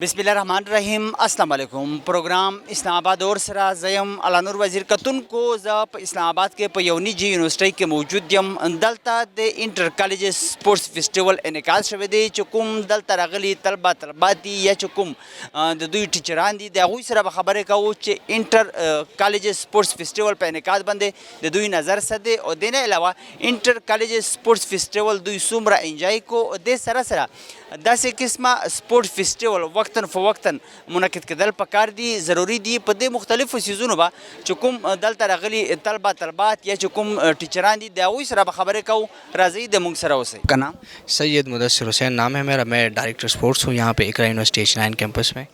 बिस्मिल्लाहिर्रहमानिर्रहीम अस्सलाम वालेकुम प्रोग्राम इस्लामाबाद और सरा ज़यम अलानुर वज़ीर कतुन को ज़ाप इस्लामाबाद के पयौनी जी यूनिवर्सिटी के मौजूद यम दलता दे इंटर कॉलेज स्पोर्ट्स फेस्टिवल इनेकाद शवे चुकुम दलता रगली तलबा तलबाती या चुकुम द दुई टीचरान दी दागुई सरा खबरें का इंटर कॉलेज स्पोर्ट्स फेस्टिवल पे इनेकाद बंदे द दुई नज़र सदे और देने अलावा इंटर कॉलेज स्पोर्ट्स फेस्टिवल दुई सुमरा इंजॉय को दे सरा सरा داسې قسمه سپورټ فیسټیول وقتاً فوقتاً منعقد کېدل پکار دي ضروری دي په دې مختلفو سیزونو به چې کوم دلته راغلي طلبه طلبات یا چې کوم ټیچران دي د هغوی سره به خبرې کوو راځئ د موږ سره اوسئ کا نام سید مدثر حسین نام ہے میرا. میں ڈائریکٹر اسپورٹس ہوں یہاں پہ اقرا یونیورسٹی H9 کیمپس میں.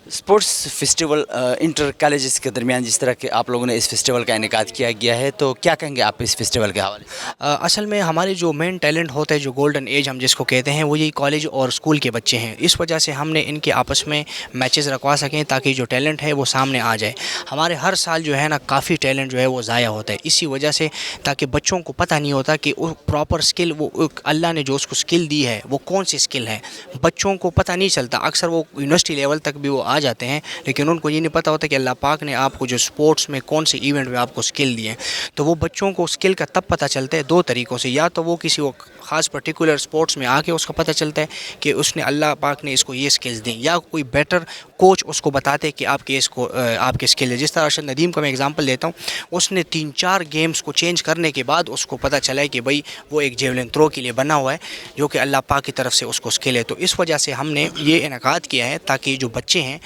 اسپورٹس فیسٹیول انٹر کالجز کے درمیان جس طرح کہ آپ لوگوں نے اس فیسٹیول کا انعقاد کیا گیا ہے تو کیا کہیں گے آپ اس فیسٹیول کے حوالے سے؟ اصل میں ہمارے جو مین ٹیلنٹ ہوتا ہے جو گولڈن ایج ہم جس کو کہتے ہیں وہ یہی کالج اور اسکول کے بچے ہیں. اس وجہ سے ہم نے ان کے آپس میں میچز رکھوا سکیں تاکہ جو ٹیلنٹ ہے وہ سامنے آ جائے. ہمارے ہر سال جو ہے نا کافی ٹیلنٹ جو ہے وہ ضائع ہوتا ہے اسی وجہ سے تاکہ بچوں کو پتہ نہیں ہوتا کہ وہ پراپر اسکل وہ اللہ نے جو اس کو اسکل دی ہے وہ کون سی اسکل ہے. بچوں کو پتہ نہیں چلتا. اکثر وہ یونیورسٹی لیول تک بھی وہ آ جاتے ہیں لیکن ان کو یہ نہیں پتہ ہوتا کہ اللہ پاک نے آپ کو جو سپورٹس میں کون سے ایونٹ میں آپ کو سکل دیے. تو وہ بچوں کو سکل کا تب پتہ چلتا ہے دو طریقوں سے. یا تو وہ کسی خاص پرٹیکولر سپورٹس میں آ کے اس کا پتہ چلتا ہے کہ اس نے اللہ پاک نے اس کو یہ سکلز دیں, یا کوئی بیٹر کوچ اس کو بتاتے کہ آپ کے اس کو آپ کے سکل ہے. جس طرح ارشد ندیم کا میں اگزامپل لیتا ہوں, اس نے 3-4 گیمز کو چینج کرنے کے بعد اس کو پتہ چلا ہے کہ بھائی وہ ایک جیولن تھرو کے لیے بنا ہوا ہے جو کہ اللہ پاک کی طرف سے اس کو سکل ہے. تو اس وجہ سے ہم نے یہ انعقاد کیا ہے تاکہ جو بچے ہیں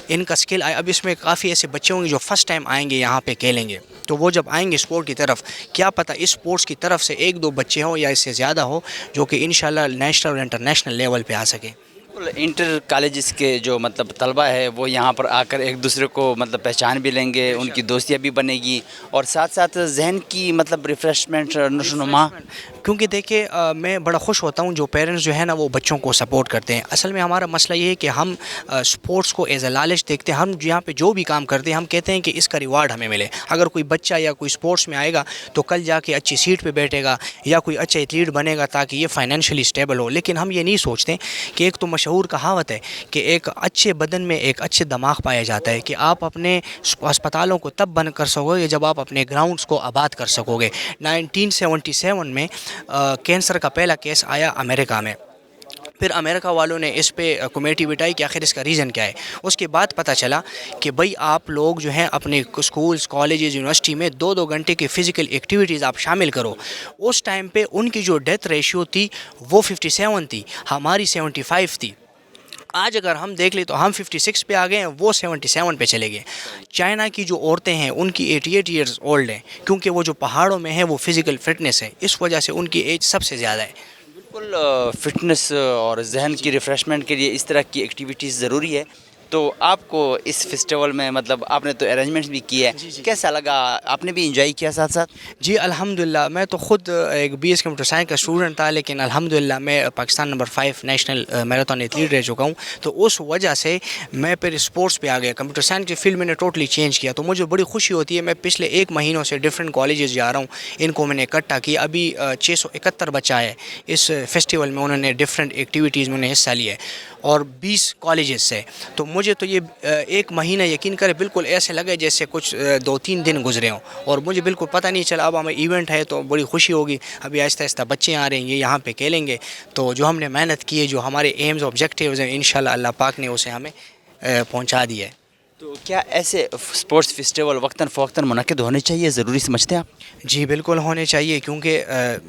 ان کا سکل آئے. اب اس میں کافی ایسے بچے ہوں گے جو فرسٹ ٹائم آئیں گے یہاں پہ کھیلیں گے, تو وہ جب آئیں گے اسپورٹ کی طرف کیا پتہ اس اسپورٹس کی طرف سے 1-2 بچے ہوں یا اس سے زیادہ ہو جو کہ انشاءاللہ نیشنل اور انٹرنیشنل لیول پہ آ سکیں. انٹر کالجز کے جو مطلب طلبہ ہے وہ یہاں پر آ کر ایک دوسرے کو مطلب پہچان بھی لیں گے, ان کی دوستیاں بھی بنے گی اور ساتھ ساتھ ذہن کی مطلب ریفریشمنٹ نشوونما. کیونکہ دیکھیں میں بڑا خوش ہوتا ہوں جو پیرنٹس جو ہے نا وہ بچوں کو سپورٹ کرتے ہیں. اصل میں ہمارا مسئلہ یہ ہے کہ ہم سپورٹس کو ایز اے لالچ دیکھتے ہیں. ہم یہاں پہ جو بھی کام کرتے ہیں ہم کہتے ہیں کہ اس کا ریوارڈ ہمیں ملے. اگر کوئی بچہ یا کوئی سپورٹس میں آئے گا تو کل جا کے اچھی سیٹ پہ بیٹھے گا یا کوئی اچھا ایتھلیٹ بنے گا تاکہ یہ فائنینشلی اسٹیبل ہو. لیکن ہم یہ نہیں سوچتے کہ ایک تو مشہور کہاوت ہے کہ ایک اچھے بدن میں ایک اچھے دماغ پایا جاتا ہے, کہ آپ اپنے اسپتالوں کو تب بند کر سکو گے جب آپ اپنے گراؤنڈس کو آباد کر سکو گے. 1977 میں کینسر کا پہلا کیس آیا امریکہ میں. پھر امریکہ والوں نے اس پہ کمیٹی بٹائی کہ آخر اس کا ریزن کیا ہے. اس کے بعد پتہ چلا کہ بھئی آپ لوگ جو ہیں اپنے اسکولز کالجز یونیورسٹی میں 2-2 گھنٹے کی فزیکل ایکٹیویٹیز آپ شامل کرو. اس ٹائم پہ ان کی جو ڈیتھ ریشیو تھی وہ 57 تھی, ہماری 75 تھی. آج اگر ہم دیکھ لیں تو ہم 56 پہ آ گئے ہیں, وہ 77 پہ چلے گئے. چائنا کی جو عورتیں ہیں ان کی 88 ایئرز اولڈ ہیں کیونکہ وہ جو پہاڑوں میں ہیں وہ فزیکل فٹنس ہے, اس وجہ سے ان کی ایج سب سے زیادہ ہے. بالکل فٹنس اور ذہن کی ریفریشمنٹ کے لیے اس طرح کی ایکٹیویٹیز ضروری ہے. تو آپ کو اس فیسٹیول میں مطلب آپ نے تو ارینجمنٹس بھی کیے ہیں, کیسا لگا؟ آپ نے بھی انجوائے کیا ساتھ ساتھ؟ جی الحمدللہ. میں تو خود ایک BS کمپیوٹر سائنس کا اسٹوڈنٹ تھا لیکن الحمدللہ میں Pakistan number 5 national marathon athlete رہ چکا ہوں. تو اس وجہ سے میں پھر اسپورٹس پہ آ گیا. کمپیوٹر سائنس کی فیلڈ میں نے ٹوٹلی چینج کیا. تو مجھے بڑی خوشی ہوتی ہے. میں پچھلے 1 مہینوں سے ڈفرینٹ کالجز جا رہا ہوں, ان کو میں نے اکٹھا کیا. ابھی 671 بچہ ہے اس فیسٹیول میں, انہوں نے ڈفرینٹ ایکٹیویٹیز میں نے حصہ لیا ہے اور 20 کالجز سے. تو مجھے تو یہ 1 مہینہ یقین کرے بالکل ایسے لگے جیسے کچھ 2-3 دن گزرے ہوں, اور مجھے بالکل پتہ نہیں چلا. اب ہمیں ایونٹ ہے تو بڑی خوشی ہوگی. ابھی آہستہ آہستہ بچے آ رہے ہیں, یہ یہاں پہ کھیلیں گے. تو جو ہم نے محنت کی ہے, جو ہمارے ایمز آبجیکٹیوز ہیں, انشاءاللہ اللہ پاک نے اسے ہمیں پہنچا دیا ہے. تو کیا ایسے اسپورٹس فیسٹیول وقتاً فوقتاً منعقد ہونے چاہیے, ضروری سمجھتے ہیں آپ؟ جی بالکل ہونے چاہیے, کیونکہ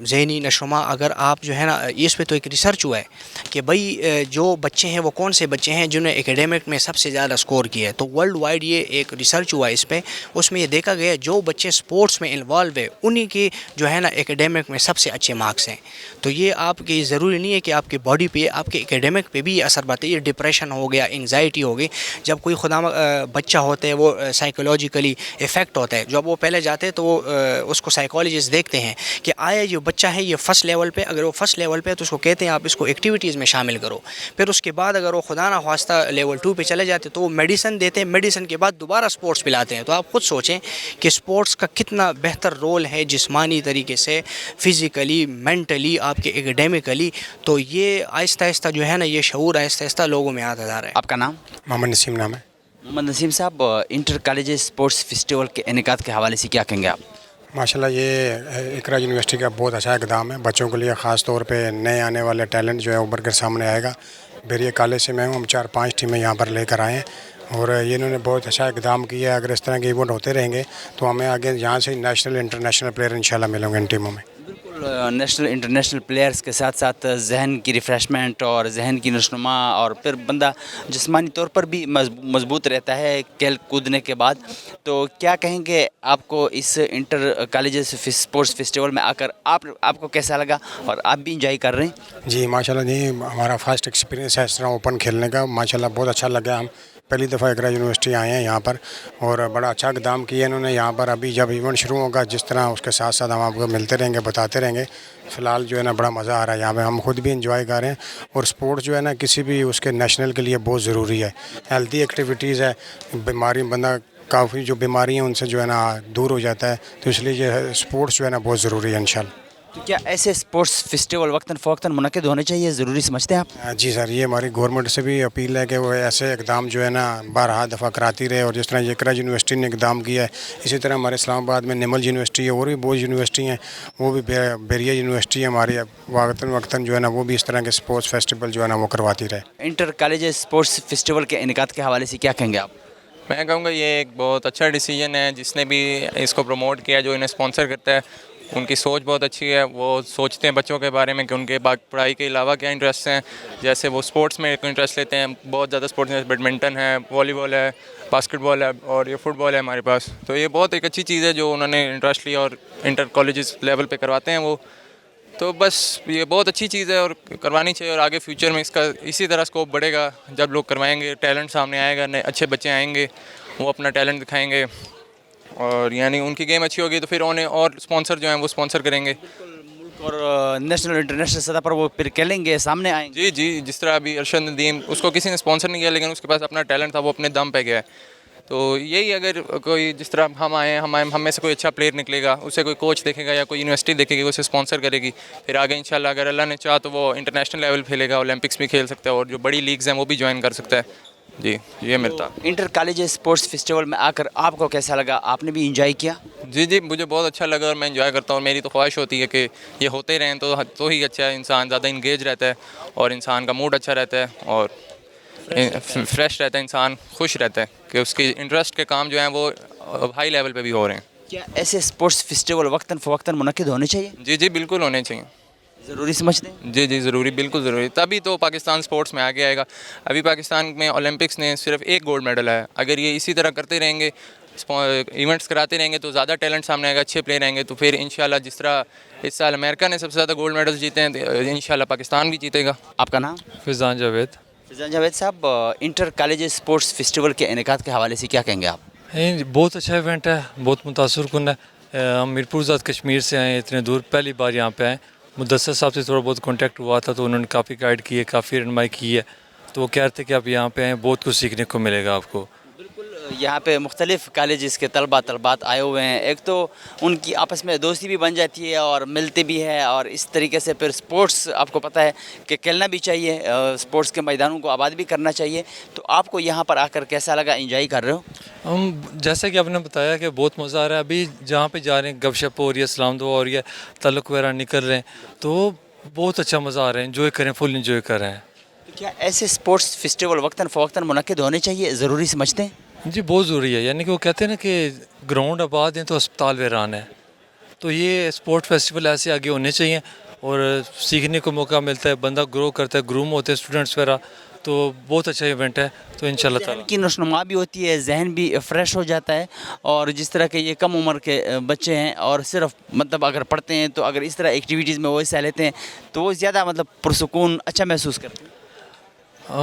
ذہنی نشوما اگر آپ جو ہے نا, اس پہ تو ایک ریسرچ ہوا ہے کہ بھئی جو بچے ہیں وہ کون سے بچے ہیں جنہوں نے ایکیڈیمک میں سب سے زیادہ سکور کیا ہے. تو ورلڈ وائڈ یہ ایک ریسرچ ہوا ہے اس پہ. اس میں یہ دیکھا گیا جو بچے سپورٹس میں انوالو ہے انہی کے جو ہے نا ایکیڈیمک میں سب سے اچھے مارکس ہیں. تو یہ آپ کی ضروری نہیں ہے کہ آپ کی باڈی پہ, آپ کے ایکیڈیمک پہ بھی یہ اثر پڑتا ہے. یہ ڈپریشن ہو گیا, انگزائٹی ہو گئی, جب کوئی خدا बच्चा होता है वो साइकोलॉजिकली इफ़ेक्ट होता है। जब वो पहले जाते हैं तो वो उसको साइकोलॉजिस्ट देखते हैं कि आया जो बच्चा है ये फर्स्ट लेवल पे, अगर वो फर्स्ट लेवल पे है तो उसको कहते हैं आप इसको एक्टिविटीज़ में शामिल करो। फिर उसके बाद अगर वो खुदा ना ख्वास्ता लेवल 2 पे चले जाते तो वो मेडिसिन देते हैं, मेडिसिन के बाद दोबारा स्पोर्ट्स पिलाते हैं। तो आप खुद सोचें कि स्पोर्ट्स का कितना बेहतर रोल है जिस्मानी तरीके से, फिज़िकली, मेंटली, आपके एकेडमिकली। तो ये आहिस्ता आहिस्ता जो है ना ये शऊर आहिस्ता आहिस्ता लोगों में आता जा रहा है। आपका नाम? मोहम्मद नसीम नाम है। मोहम्मद नसीम साहब, इंटर कॉलेज स्पोर्ट्स फेस्टिवल के इनेकाद के हवाले से क्या कहेंगे आप? माशाल्लाह ये इकरा यूनिवर्सिटी का बहुत अच्छा इक़दाम है बच्चों के लिए, ख़ास तौर पे नए आने वाले टैलेंट जो है उभर कर सामने आएगा। बेरिया कॉलेज से मैं हूँ, हम 4-5 टीमें यहाँ पर लेकर आए हैं और ये इन्होंने बहुत अच्छा इक़दाम किया है। अगर इस तरह के इवेंट होते रहेंगे तो हमें आगे यहाँ से नेशनल इंटरनेशनल प्लेयर इंशाल्लाह मिलेंगे इन टीमों में। बिल्कुल, नेशनल इंटरनेशनल प्लेयर्स के साथ साथ जहन की रिफ़्रेशमेंट और जहन की नशनुमा, और फिर बंदा जिस्मानी तौर पर भी मजबूत रहता है खेल कूदने के बाद। तो क्या कहेंगे आपको इस इंटर कॉलेज स्पोर्ट्स फेस्टिवल में आकर आपको कैसा लगा और आप भी इंजॉय कर रहे हैं? जी माशाल्लाह जी, हमारा फर्स्ट एक्सपीरियंस है इस तरह ओपन खेलने का। माशाल्लाह बहुत अच्छा लगा। हम पहली दफ़ा इकरा यूनिवर्सिटी आए हैं यहाँ पर और बड़ा अच्छा इक़दाम किया इन्होंने यहाँ पर। अभी जब इवेंट शुरू होगा जिस तरह उसके साथ साथ हम आपको मिलते रहेंगे, बताते रहेंगे। फ़िलहाल जो है ना बड़ा मज़ा आ रहा है यहाँ पे, हम खुद भी इंजॉय कर रहे हैं। और स्पोर्ट्स जो है ना किसी भी उसके नेशनल के लिए बहुत ज़रूरी है। हेल्दी एक्टिविटीज़ है, बीमारी बंदा काफ़ी जो बीमारी हैं उनसे जो है ना दूर हो जाता है, तो इसलिए ये स्पोर्ट्स जो है ना बहुत ज़रूरी है इंशाल्लाह। तो क्या ऐसे स्पोर्ट्स फेस्टिवल वक्तन फ़वक्तन मुनक़िद होने चाहिए, ज़रूरी समझते हैं आप? जी सर, ये हमारी गवर्नमेंट से भी अपील है कि वो ऐसे इक़दाम जो है ना बारहा दफ़ा कराती रहे। और जिस तरह ये इकरा यूनिवर्सिटी ने इक़दाम किया है, इसी तरह हमारे इस्लामाबाद में निमल यूनिवर्सिटी है और भी बहुत यूनिवर्सिटी हैं, वो भी बेरिया यूनिवर्सिटी है हमारी, वक्तन जो है ना वो भी इस तरह के स्पोर्ट्स फेस्टिवल जो है ना वो करवाती रहे। इंटर कॉलेज स्पोर्ट्स फेस्टिवल के इनेकाद के हवाले से क्या कहेंगे आप? मैं कहूँगा ये एक बहुत अच्छा डिसीजन है। जिसने भी इसको प्रमोट किया, जो इन्हें स्पॉन्सर करता है, उनकी सोच बहुत अच्छी है। वो सोचते हैं बच्चों के बारे में कि उनके पढ़ाई के अलावा क्या इंटरेस्ट हैं। जैसे वो स्पोर्ट्स में इंटरेस्ट लेते हैं, बहुत ज़्यादा स्पोर्ट्स में बैडमिंटन है, वॉलीबॉल है, बास्केटबॉल है और ये फुटबॉल है हमारे पास। तो ये बहुत एक अच्छी चीज़ है जो उन्होंने इंटरेस्ट लिया और इंटर कॉलेजेस लेवल पे करवाते हैं वो। तो बस ये बहुत अच्छी चीज़ है और करवानी चाहिए। और आगे फ्यूचर में इसका इसी तरह स्कोप बढ़ेगा। जब लोग करवाएंगे, टैलेंट सामने आएगा, नए अच्छे बच्चे आएंगे, वो अपना टैलेंट दिखाएंगे और यानी उनकी गेम अच्छी होगी तो फिर उन्हें और स्पॉन्सर जो हैं वो स्पॉन्सर करेंगे और नेशनल इंटरनेशनल सतह पर वो फिर खेलेंगे, सामने आएंगे। जी जी, जिस तरह अभी अरशद नदीम, उसको किसी ने स्पॉन्सर नहीं किया लेकिन उसके पास अपना टैलेंट था, वो अपने दम पे गया है। तो यही अगर कोई जिस तरह हम आए, हम में से कोई अच्छा प्लेयर निकलेगा, उसे कोई कोच देखेगा या कोई यूनिवर्सिटी देखेगी, उसे स्पॉन्सर करेगी, फिर आगे इंशाल्लाह अगर अल्लाह ने चाहा तो वो इंटरनेशनल लेवल खेलेगा, ओलंपिक्स भी खेल सकता है और जो बड़ी लीग्स हैं वो भी ज्वाइन कर सकता है। जी, ये मिलता। इंटर कॉलेज स्पोर्ट्स फेस्टिवल में आकर आपको कैसा लगा? आपने भी इंजॉय किया? जी जी, मुझे बहुत अच्छा लगा और मैं इंजॉय करता हूँ। मेरी तो ख्वाहिश होती है कि ये होते रहें तो ही अच्छा है। इंसान ज़्यादा इंगेज रहता है और इंसान का मूड अच्छा रहता है और फ्रेश रहता है, इंसान खुश रहता है कि उसकी इंटरेस्ट के काम जो हैं वो हाई लेवल पे भी हो रहे हैं। क्या ऐसे स्पोर्ट्स फेस्टिवल वक्तन फ़वक्तन मुनक़िद होने चाहिए? जी जी, बिल्कुल होने चाहिए। ज़रूरी समझते हैं? जी जी, ज़रूरी, बिल्कुल ज़रूरी। तभी तो पाकिस्तान स्पोर्ट्स में आगे आएगा। अभी पाकिस्तान में ओलंपिक्स ने सिर्फ 1 गोल्ड मेडल है। अगर ये इसी तरह करते रहेंगे, इवेंट्स कराते रहेंगे तो ज़्यादा टैलेंट सामने आएगा, अच्छे प्लेयर आएंगे, तो फिर इंशाल्लाह जिस तरह इस साल अमेरिका ने सबसे ज़्यादा गोल्ड मेडल्स जीते हैं, तो इंशाल्लाह पाकिस्तान भी जीतेगा। आपका नाम? फैज़ान जावेद। फैज़ान जावेद साहब, इंटर कॉलेज स्पोर्ट्स फेस्टिवल के इनेकाद के हवाले से क्या कहेंगे आप? बहुत अच्छा इवेंट है, बहुत मुतासर कुन है। हम मीरपुर ज़ात कश्मीर से आए, इतने दूर पहली बार यहाँ पे आए। मुदस्सर साहब से थोड़ा बहुत कांटेक्ट हुआ था तो उन्होंने काफ़ी गाइड की है, काफ़ी रहनुमाई की है। तो वो कह रहे थे कि आप यहाँ पे आएँ, बहुत कुछ सीखने को मिलेगा आपको। यहाँ पे मुख्तलिफ़ कॉलेजेस के तलबात आए हुए हैं। एक तो उनकी आपस में दोस्ती भी बन जाती है और मिलते भी है, और इस तरीके से फिर स्पोर्ट्स आपको पता है कि खेलना भी चाहिए, स्पोर्ट्स के मैदानों को आबाद भी करना चाहिए। तो आपको यहाँ पर आकर कैसा लगा? एंजॉय कर रहे हो? हम जैसा कि आपने बताया कि बहुत मज़ा आ रहा है। अभी जहाँ पे जा रहे हैं गपशप हो रही है, सलाम दुआ हो रही है, तल्लुक़ वगैरह निकल रहे हैं, तो बहुत अच्छा मज़ा आ रहा है। एंजॉय करें, फुल एंजॉय कर रहे हैं। तो क्या ऐसे स्पोर्ट्स फेस्टिवल वक्तन फ़वक्तन मुनक़िद होने चाहिए, ज़रूरी समझते हैं? जी, बहुत ज़रूरी है। यानी कि वो कहते हैं ना कि ग्राउंड आबाद हैं तो अस्पताल वीरान है। तो ये स्पोर्ट फेस्टिवल ऐसे आगे होने चाहिए और सीखने को मौका मिलता है, बंदा ग्रो करता है, ग्रूम होते हैं स्टूडेंट्स वगैरह। तो बहुत अच्छा इवेंट है। तो इंशाल्लाह ताला की नशनुमा भी होती है, जहन भी फ्रेश हो जाता है। और जिस तरह के ये कम उम्र के बच्चे हैं और सिर्फ मतलब अगर पढ़ते हैं, तो अगर इस तरह एक्टिविटीज़ में वो हिस्सा लेते हैं तो वो ज़्यादा मतलब पुरसुकून अच्छा महसूस करते हैं।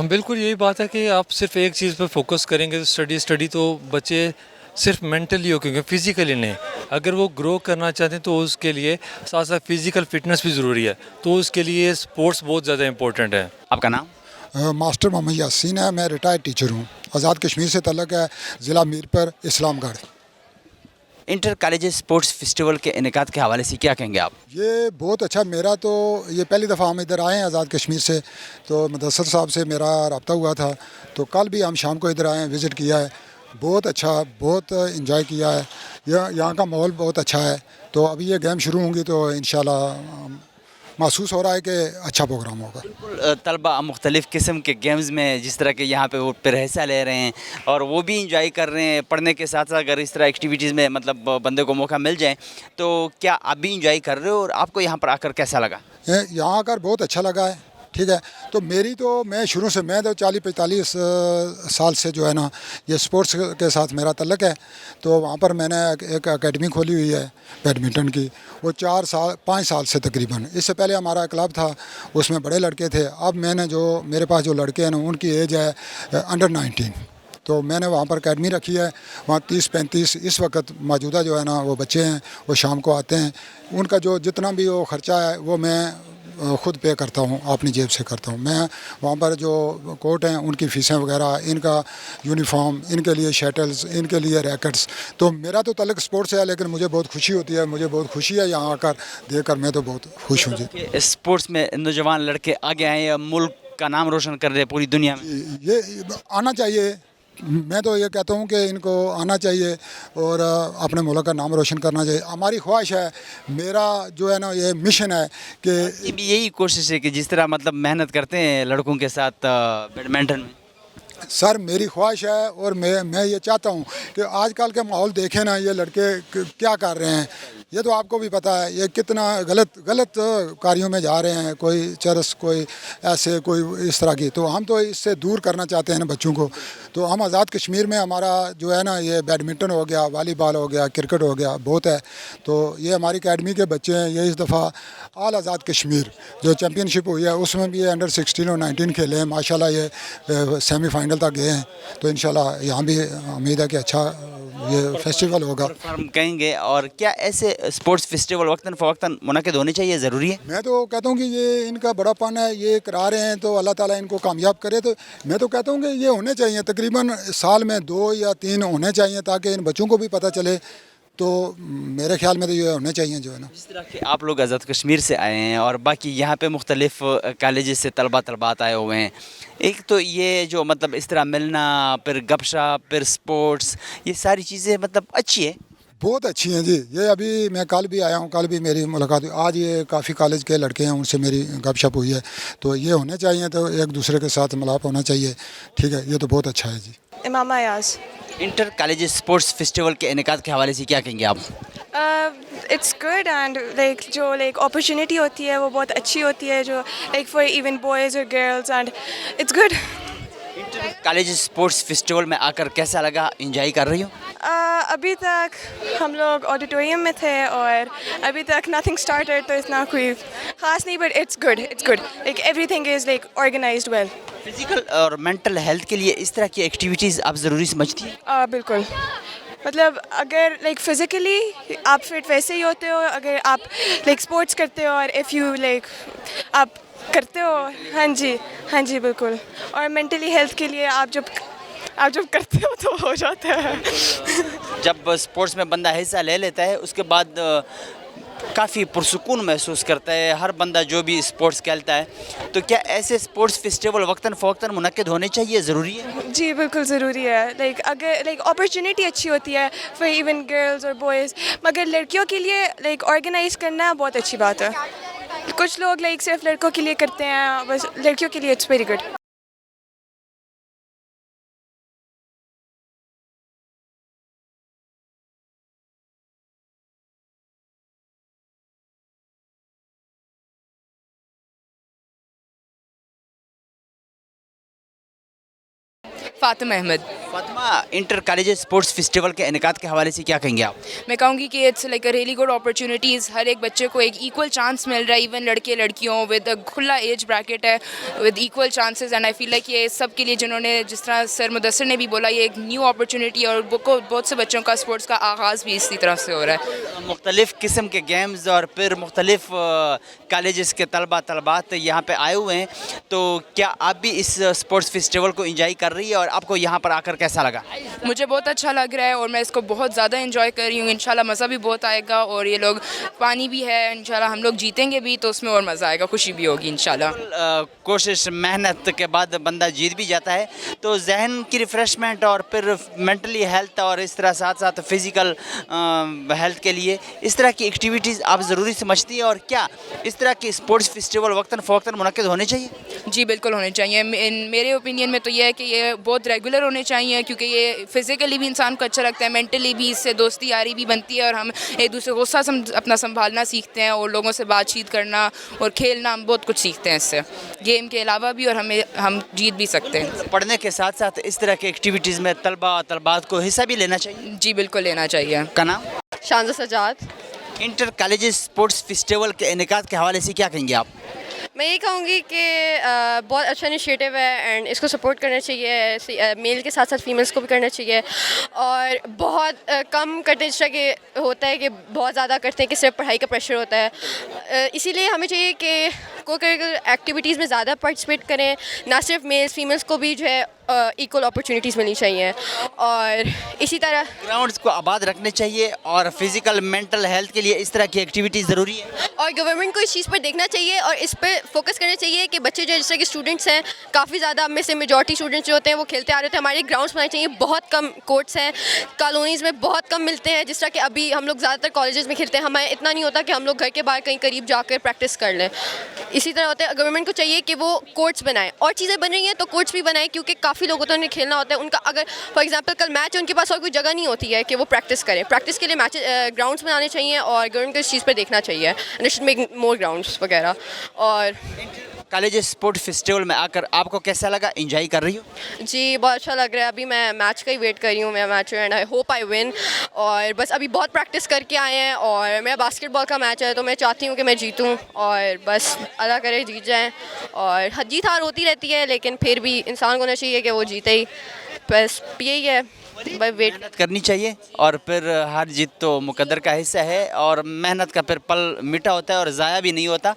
بالکل یہی بات ہے کہ آپ صرف ایک چیز پہ فوکس کریں گے تو اسٹڈی تو بچے صرف مینٹلی ہو کیونکہ فزیکلی نہیں. اگر وہ گرو کرنا چاہتے ہیں تو اس کے لیے ساتھ ساتھ فزیکل فٹنس بھی ضروری ہے, تو اس کے لیے اسپورٹس بہت زیادہ امپورٹنٹ ہے. آپ کا نام؟ ماسٹر محمد یاسین ہے, میں ریٹائرڈ ٹیچر ہوں. آزاد کشمیر سے تعلق ہے, ضلع میرپور, اسلام گڑھ. انٹر کالج اسپورٹس فیسٹیول کے انعقاد کے حوالے سے کیا کہیں گے آپ؟ یہ بہت اچھا, میرا تو یہ پہلی دفعہ ہم ادھر آئے ہیں آزاد کشمیر سے, تو مدثر صاحب سے میرا رابطہ ہوا تھا, تو کل بھی ہم شام کو ادھر آئے ہیں, وزٹ کیا ہے. بہت اچھا, بہت انجوائے کیا ہے. یہاں کا ماحول بہت اچھا ہے. تو ابھی یہ گیم شروع ہوں گی تو انشاءاللہ محسوس ہو رہا ہے کہ اچھا پروگرام ہوگا. طلبہ مختلف قسم کے گیمز میں جس طرح کے یہاں پہ وہ حصہ لے رہے ہیں اور وہ بھی انجوائے کر رہے ہیں, پڑھنے کے ساتھ ساتھ اگر اس طرح ایکٹیویٹیز میں مطلب بندے کو موقع مل جائے تو کیا آپ بھی انجوائے کر رہے ہو, اور آپ کو یہاں پر آ کر کیسا لگا؟ یہاں آ کر بہت اچھا لگا ہے. ٹھیک ہے, تو میں شروع سے, میں تو 40-45 سال سے جو ہے نا یہ اسپورٹس کے ساتھ میرا تعلق ہے. تو وہاں پر میں نے ایک اکیڈمی کھولی ہوئی ہے بیڈمنٹن کی, وہ 5 سال سے تقریباً. اس سے پہلے ہمارا کلب تھا, اس میں بڑے لڑکے تھے. اب میں نے میرے پاس جو لڑکے ہیں نا ان کی ایج ہے انڈر 19, تو میں نے وہاں پر اکیڈمی رکھی ہے. وہاں 30-35 اس وقت موجودہ جو ہے نا وہ بچے ہیں, وہ شام کو آتے ہیں. ان کا جو جتنا بھی وہ خرچہ ہے وہ میں خود پے کرتا ہوں, اپنی جیب سے کرتا ہوں. میں وہاں پر جو کوٹ ہیں ان کی فیسیں وغیرہ, ان کا یونیفارم, ان کے لیے شٹلز, ان کے لیے ریکٹس. تو میرا تو تعلق اسپورٹس ہے, لیکن مجھے بہت خوشی ہوتی ہے, مجھے بہت خوشی ہے یہاں آ کر دیکھ کر, میں تو بہت خوش ہوں. جی, اسپورٹس میں نوجوان لڑکے آگے آئے ہیں, ملک کا نام روشن کر رہے ہیں پوری دنیا میں. یہ آنا چاہیے. میں تو یہ کہتا ہوں کہ ان کو آنا چاہیے اور اپنے ملک کا نام روشن کرنا چاہیے. ہماری خواہش ہے, میرا جو ہے نا یہ مشن ہے کہ یہ بھی یہی کوشش ہے کہ جس طرح مطلب محنت کرتے ہیں لڑکوں کے ساتھ بیڈمنٹن میں. سر میری خواہش ہے اور میں یہ چاہتا ہوں کہ آج کل کے ماحول دیکھیں نا, یہ لڑکے کیا کر رہے ہیں, یہ تو آپ کو بھی پتہ ہے, یہ کتنا غلط کاریوں میں جا رہے ہیں. کوئی چرس, کوئی ایسے, کوئی اس طرح کی. تو ہم تو اس سے دور کرنا چاہتے ہیں نا بچوں کو. تو ہم آزاد کشمیر میں ہمارا جو ہے نا یہ بیڈمنٹن ہو گیا, والی بال ہو گیا, کرکٹ ہو گیا, بہت ہے. تو یہ ہماری اکیڈمی کے بچے ہیں. یہ اس دفعہ آل آزاد کشمیر جو چیمپئن شپ ہوئی ہے اس میں بھی یہ انڈر 16 اور 19 کھیلے ہیں. ماشاءاللہ یہ سیمی فائنل تک گئے ہیں. تو انشاءاللہ یہاں بھی امید ہے کہ اچھا یہ فیسٹیول ہوگا. کہیں گے, اور کیا ایسے اسپورٹس فیسٹیول وقتاً فوقتاً منعقد ہونے چاہیے, ضروری ہے؟ میں تو کہتا ہوں کہ یہ ان کا بڑا پن ہے, یہ کرا رہے ہیں, تو اللہ تعالیٰ ان کو کامیاب کرے. تو میں تو کہتا ہوں کہ یہ ہونے چاہیے, تقریباً سال میں 2 یا 3 ہونے چاہیے, تاکہ ان بچوں کو بھی پتہ چلے. تو میرے خیال میں تو یہ ہونے چاہیے جو ہے نا. جس طرح کہ آپ لوگ آزاد کشمیر سے آئے ہیں اور باقی یہاں پہ مختلف کالجز سے طلبات آئے ہوئے ہیں, ایک تو یہ جو مطلب اس طرح ملنا, پھر گپ شپ, پھر سپورٹس, یہ ساری چیزیں مطلب اچھی ہے, بہت اچھی ہیں جی. یہ ابھی میں کل بھی آیا ہوں, کل بھی میری ملاقات ہوئی. آج یہ کافی کالج کے لڑکے ہیں, ان سے میری گپ شپ ہوئی ہے. تو یہ ہونے چاہیے, تو ایک دوسرے کے ساتھ ملاپ ہونا چاہیے. ٹھیک ہے, یہ تو بہت اچھا ہے جی. Imama Ayaz. Inter college sports festival کے انعقاد کے حوالے سے کیا کہیں گے آپ؟ اٹس گڈ اینڈ جو اپرچونیٹی ہوتی ہے وہ بہت اچھی ہوتی ہے, جو فار ایون بوائز اور girls, and it's good. Inter college sports festival میں آ کر کیسا لگا, انجوائے کر رہی ہو؟ ابھی تک ہم لوگ آڈیٹوریم میں تھے اور ابھی تک نتھنگ اسٹارٹیڈ, تو اتنا کوئی خاص نہیں, but it's good everything is organised well. Physical اور مینٹل ہیلتھ کے لیے اس طرح کی ایکٹیویٹیز آپ ضروری سمجھتی ہیں؟ بالکل. مطلب اگر فزیکلی آپ فٹ ویسے ہی ہوتے ہو, اگر آپ اسپورٹس کرتے ہو, اور اف یو آپ کرتے ہو. ہاں جی بالکل. اور مینٹلی ہیلتھ کے لیے آپ جب کرتے ہو تو ہو جاتا ہے. جب اسپورٹس میں بندہ حصہ لے لیتا ہے اس کے بعد کافی پرسکون محسوس کرتا ہے ہر بندہ جو بھی اسپورٹس کھیلتا ہے. تو کیا ایسے اسپورٹس فیسٹیول وقتاً فوقتاً منعقد ہونے چاہیے, ضروری ہے؟ جی بالکل ضروری ہے. اگر اپرچونیٹی اچھی ہوتی ہے فار ایون گرلز اور بوائز, مگر لڑکیوں کے لیے آرگنائز کرنا بہت اچھی بات ہے. کچھ لوگ صرف لڑکوں کے لیے کرتے ہیں, بس لڑکیوں کے لیے it's very good. Fatima Ahmed. Fatima, inter college sports festival के इनेकाद के हवाले से क्या कहेंगे आप? मैं कहूँगी कि it's like a really good opportunities, हर एक बच्चे को एक इक्वल चांस मिल रहा है, इवन लड़के लड़कियों विद खुला एज ब्रैकेट है with equal chances, and I feel like ये सब के लिए जिन्होंने, जिस तरह सर मुदस्सिर ने भी बोला, ये एक न्यू अपॉर्चुनिटी और बहुत से बच्चों का स्पोर्ट्स का आगाज़ भी इसी तरफ से हो रहा है। मुख्तलिफ़ किस्म के गेम्स और फिर मुख्तलिफ़ कॉलेजेस के तलबात यहाँ पे आए हुए हैं, तो क्या आप भी इस स्पोर्ट्स फेस्टिवल को एंजॉय कर रही है और आपको यहाँ पर आकर कैसा लगा? मुझे बहुत अच्छा लग रहा है और मैं इसको बहुत ज़्यादा एंजॉय कर रही हूँ। इंशाल्लाह मज़ा भी बहुत आएगा और ये लोग, पानी भी है, इंशाल्लाह हम लोग जीतेंगे भी तो उसमें और मज़ा आएगा, खुशी भी होगी इंशाल्लाह। कोशिश मेहनत के बाद बंदा जीत भी जाता है, तो जहन की रिफ़्रेशमेंट और फिर मेंटली हेल्थ और इस तरह साथ साथ फिज़िकल हेल्थ के लिए इस तरह की एक्टिविटीज़ आप ज़रूरी समझती है, और क्या इस तरह के स्पोर्ट्स फेस्टिवल वक्तन फ़वक्तन मुनक्किद होने चाहिए? जी बिल्कुल होने चाहिए। मेरे ओपिनियन में तो ये है कि ये बहुत रेगुलर होने चाहिए, क्योंकि ये फ़िज़िकली भी इंसान को अच्छा लगता है, मेंटली भी इससे दोस्ती यारी भी बनती है और हम एक दूसरे को गुस्सा अपना संभालना सीखते हैं और लोगों से बातचीत करना और खेलना, हम बहुत कुछ सीखते हैं इससे, गेम के अलावा भी, और हम जीत भी सकते हैं। पढ़ने के साथ साथ इस तरह की एक्टिविटीज़ में तलबात को हिस्सा भी लेना चाहिए। जी बिल्कुल लेना चाहिए। का नाम? Shanz Sajjad. Inter college sports festival के इनेकाद के हवाले से क्या कहेंगे आप? मैं ये कहूँगी कि बहुत अच्छा इनिशिएटिव है एंड इसको सपोर्ट करना चाहिए, मेल के साथ साथ फीमेल्स को भी करना चाहिए, और बहुत कम करते हैं, जिस तरह के होता है कि बहुत ज़्यादा करते हैं कि सिर्फ पढ़ाई का प्रेशर होता है, इसीलिए हमें चाहिए कि को करिकुलर एक्टिविटीज़ में ज़्यादा पार्टिसिपेट करें, ना सिर्फ मेल्स फीमेल्स को भी जो है इक्वल अपॉर्चुनिटीज़ मिलनी चाहिए, और इसी तरह ग्राउंड्स को आबाद रखने चाहिए और फिज़िकल मेंटल हेल्थ के लिए इस तरह की एक्टिविटीज़ ज़रूरी है, और गवर्नमेंट को इस चीज़ पर देखना चाहिए और इस पर फोकस करना चाहिए कि बच्चे जो जिस तरह के स्टूडेंट्स हैं, काफ़ी ज़्यादा में से मेजॉरिटी स्टूडेंट्स जो होते हैं वो खेलते आ रहे थे, हमारे ग्राउंड्स बनाने चाहिए, बहुत कम कोर्ट्स हैं, कॉलोनीज़ में बहुत कम मिलते हैं, जिस तरह कि अभी हम लोग ज़्यादातर कॉलेजेस में खेलते हैं, हमें इतना नहीं होता कि हम लोग घर के बाहर कहीं करीब जाकर प्रैक्टिस कर लें। इसी तरह होता है, गवर्नमेंट को चाहिए कि वो कोर्ट्स बनाए, और चीज़ें बन रही हैं तो कोर्ट्स भी बनाए, क्योंकि काफ़ी लोग होते हैं उन्हें खेलना होता है, उनका अगर फॉर एग्जांपल कल मैच है, उनके पास और कोई जगह नहीं होती है कि वो प्रैक्टिस करें, प्रैक्टिस के लिए मैच ग्राउंड्स बनाने चाहिए और गवर्नमेंट को इस चीज़ पर देखना चाहिए, and it should make more grounds वगैरह। और कॉलेज स्पोर्ट फेस्टिवल में आकर आपको कैसा लगा? एंजॉय कर रही हो? जी बहुत अच्छा लग रहा है, अभी मैं मैच का ही वेट कर रही हूँ, मैं match and I hope I win, और बस अभी बहुत प्रैक्टिस करके आए हैं, और मेरा बास्केटबॉल का मैच है तो मैं चाहती हूँ कि मैं जीतूँ, और बस अल्लाह करे जीत जाएँ, और जीत हार होती रहती है लेकिन फिर भी इंसान को होना चाहिए कि वो जीते ही, बस यही है, भाई वेट मेहनत करनी चाहिए, और फिर हार जीत तो मुकद्दर का हिस्सा है, और मेहनत का फिर पल मीठा होता है और ज़ाया भी नहीं होता,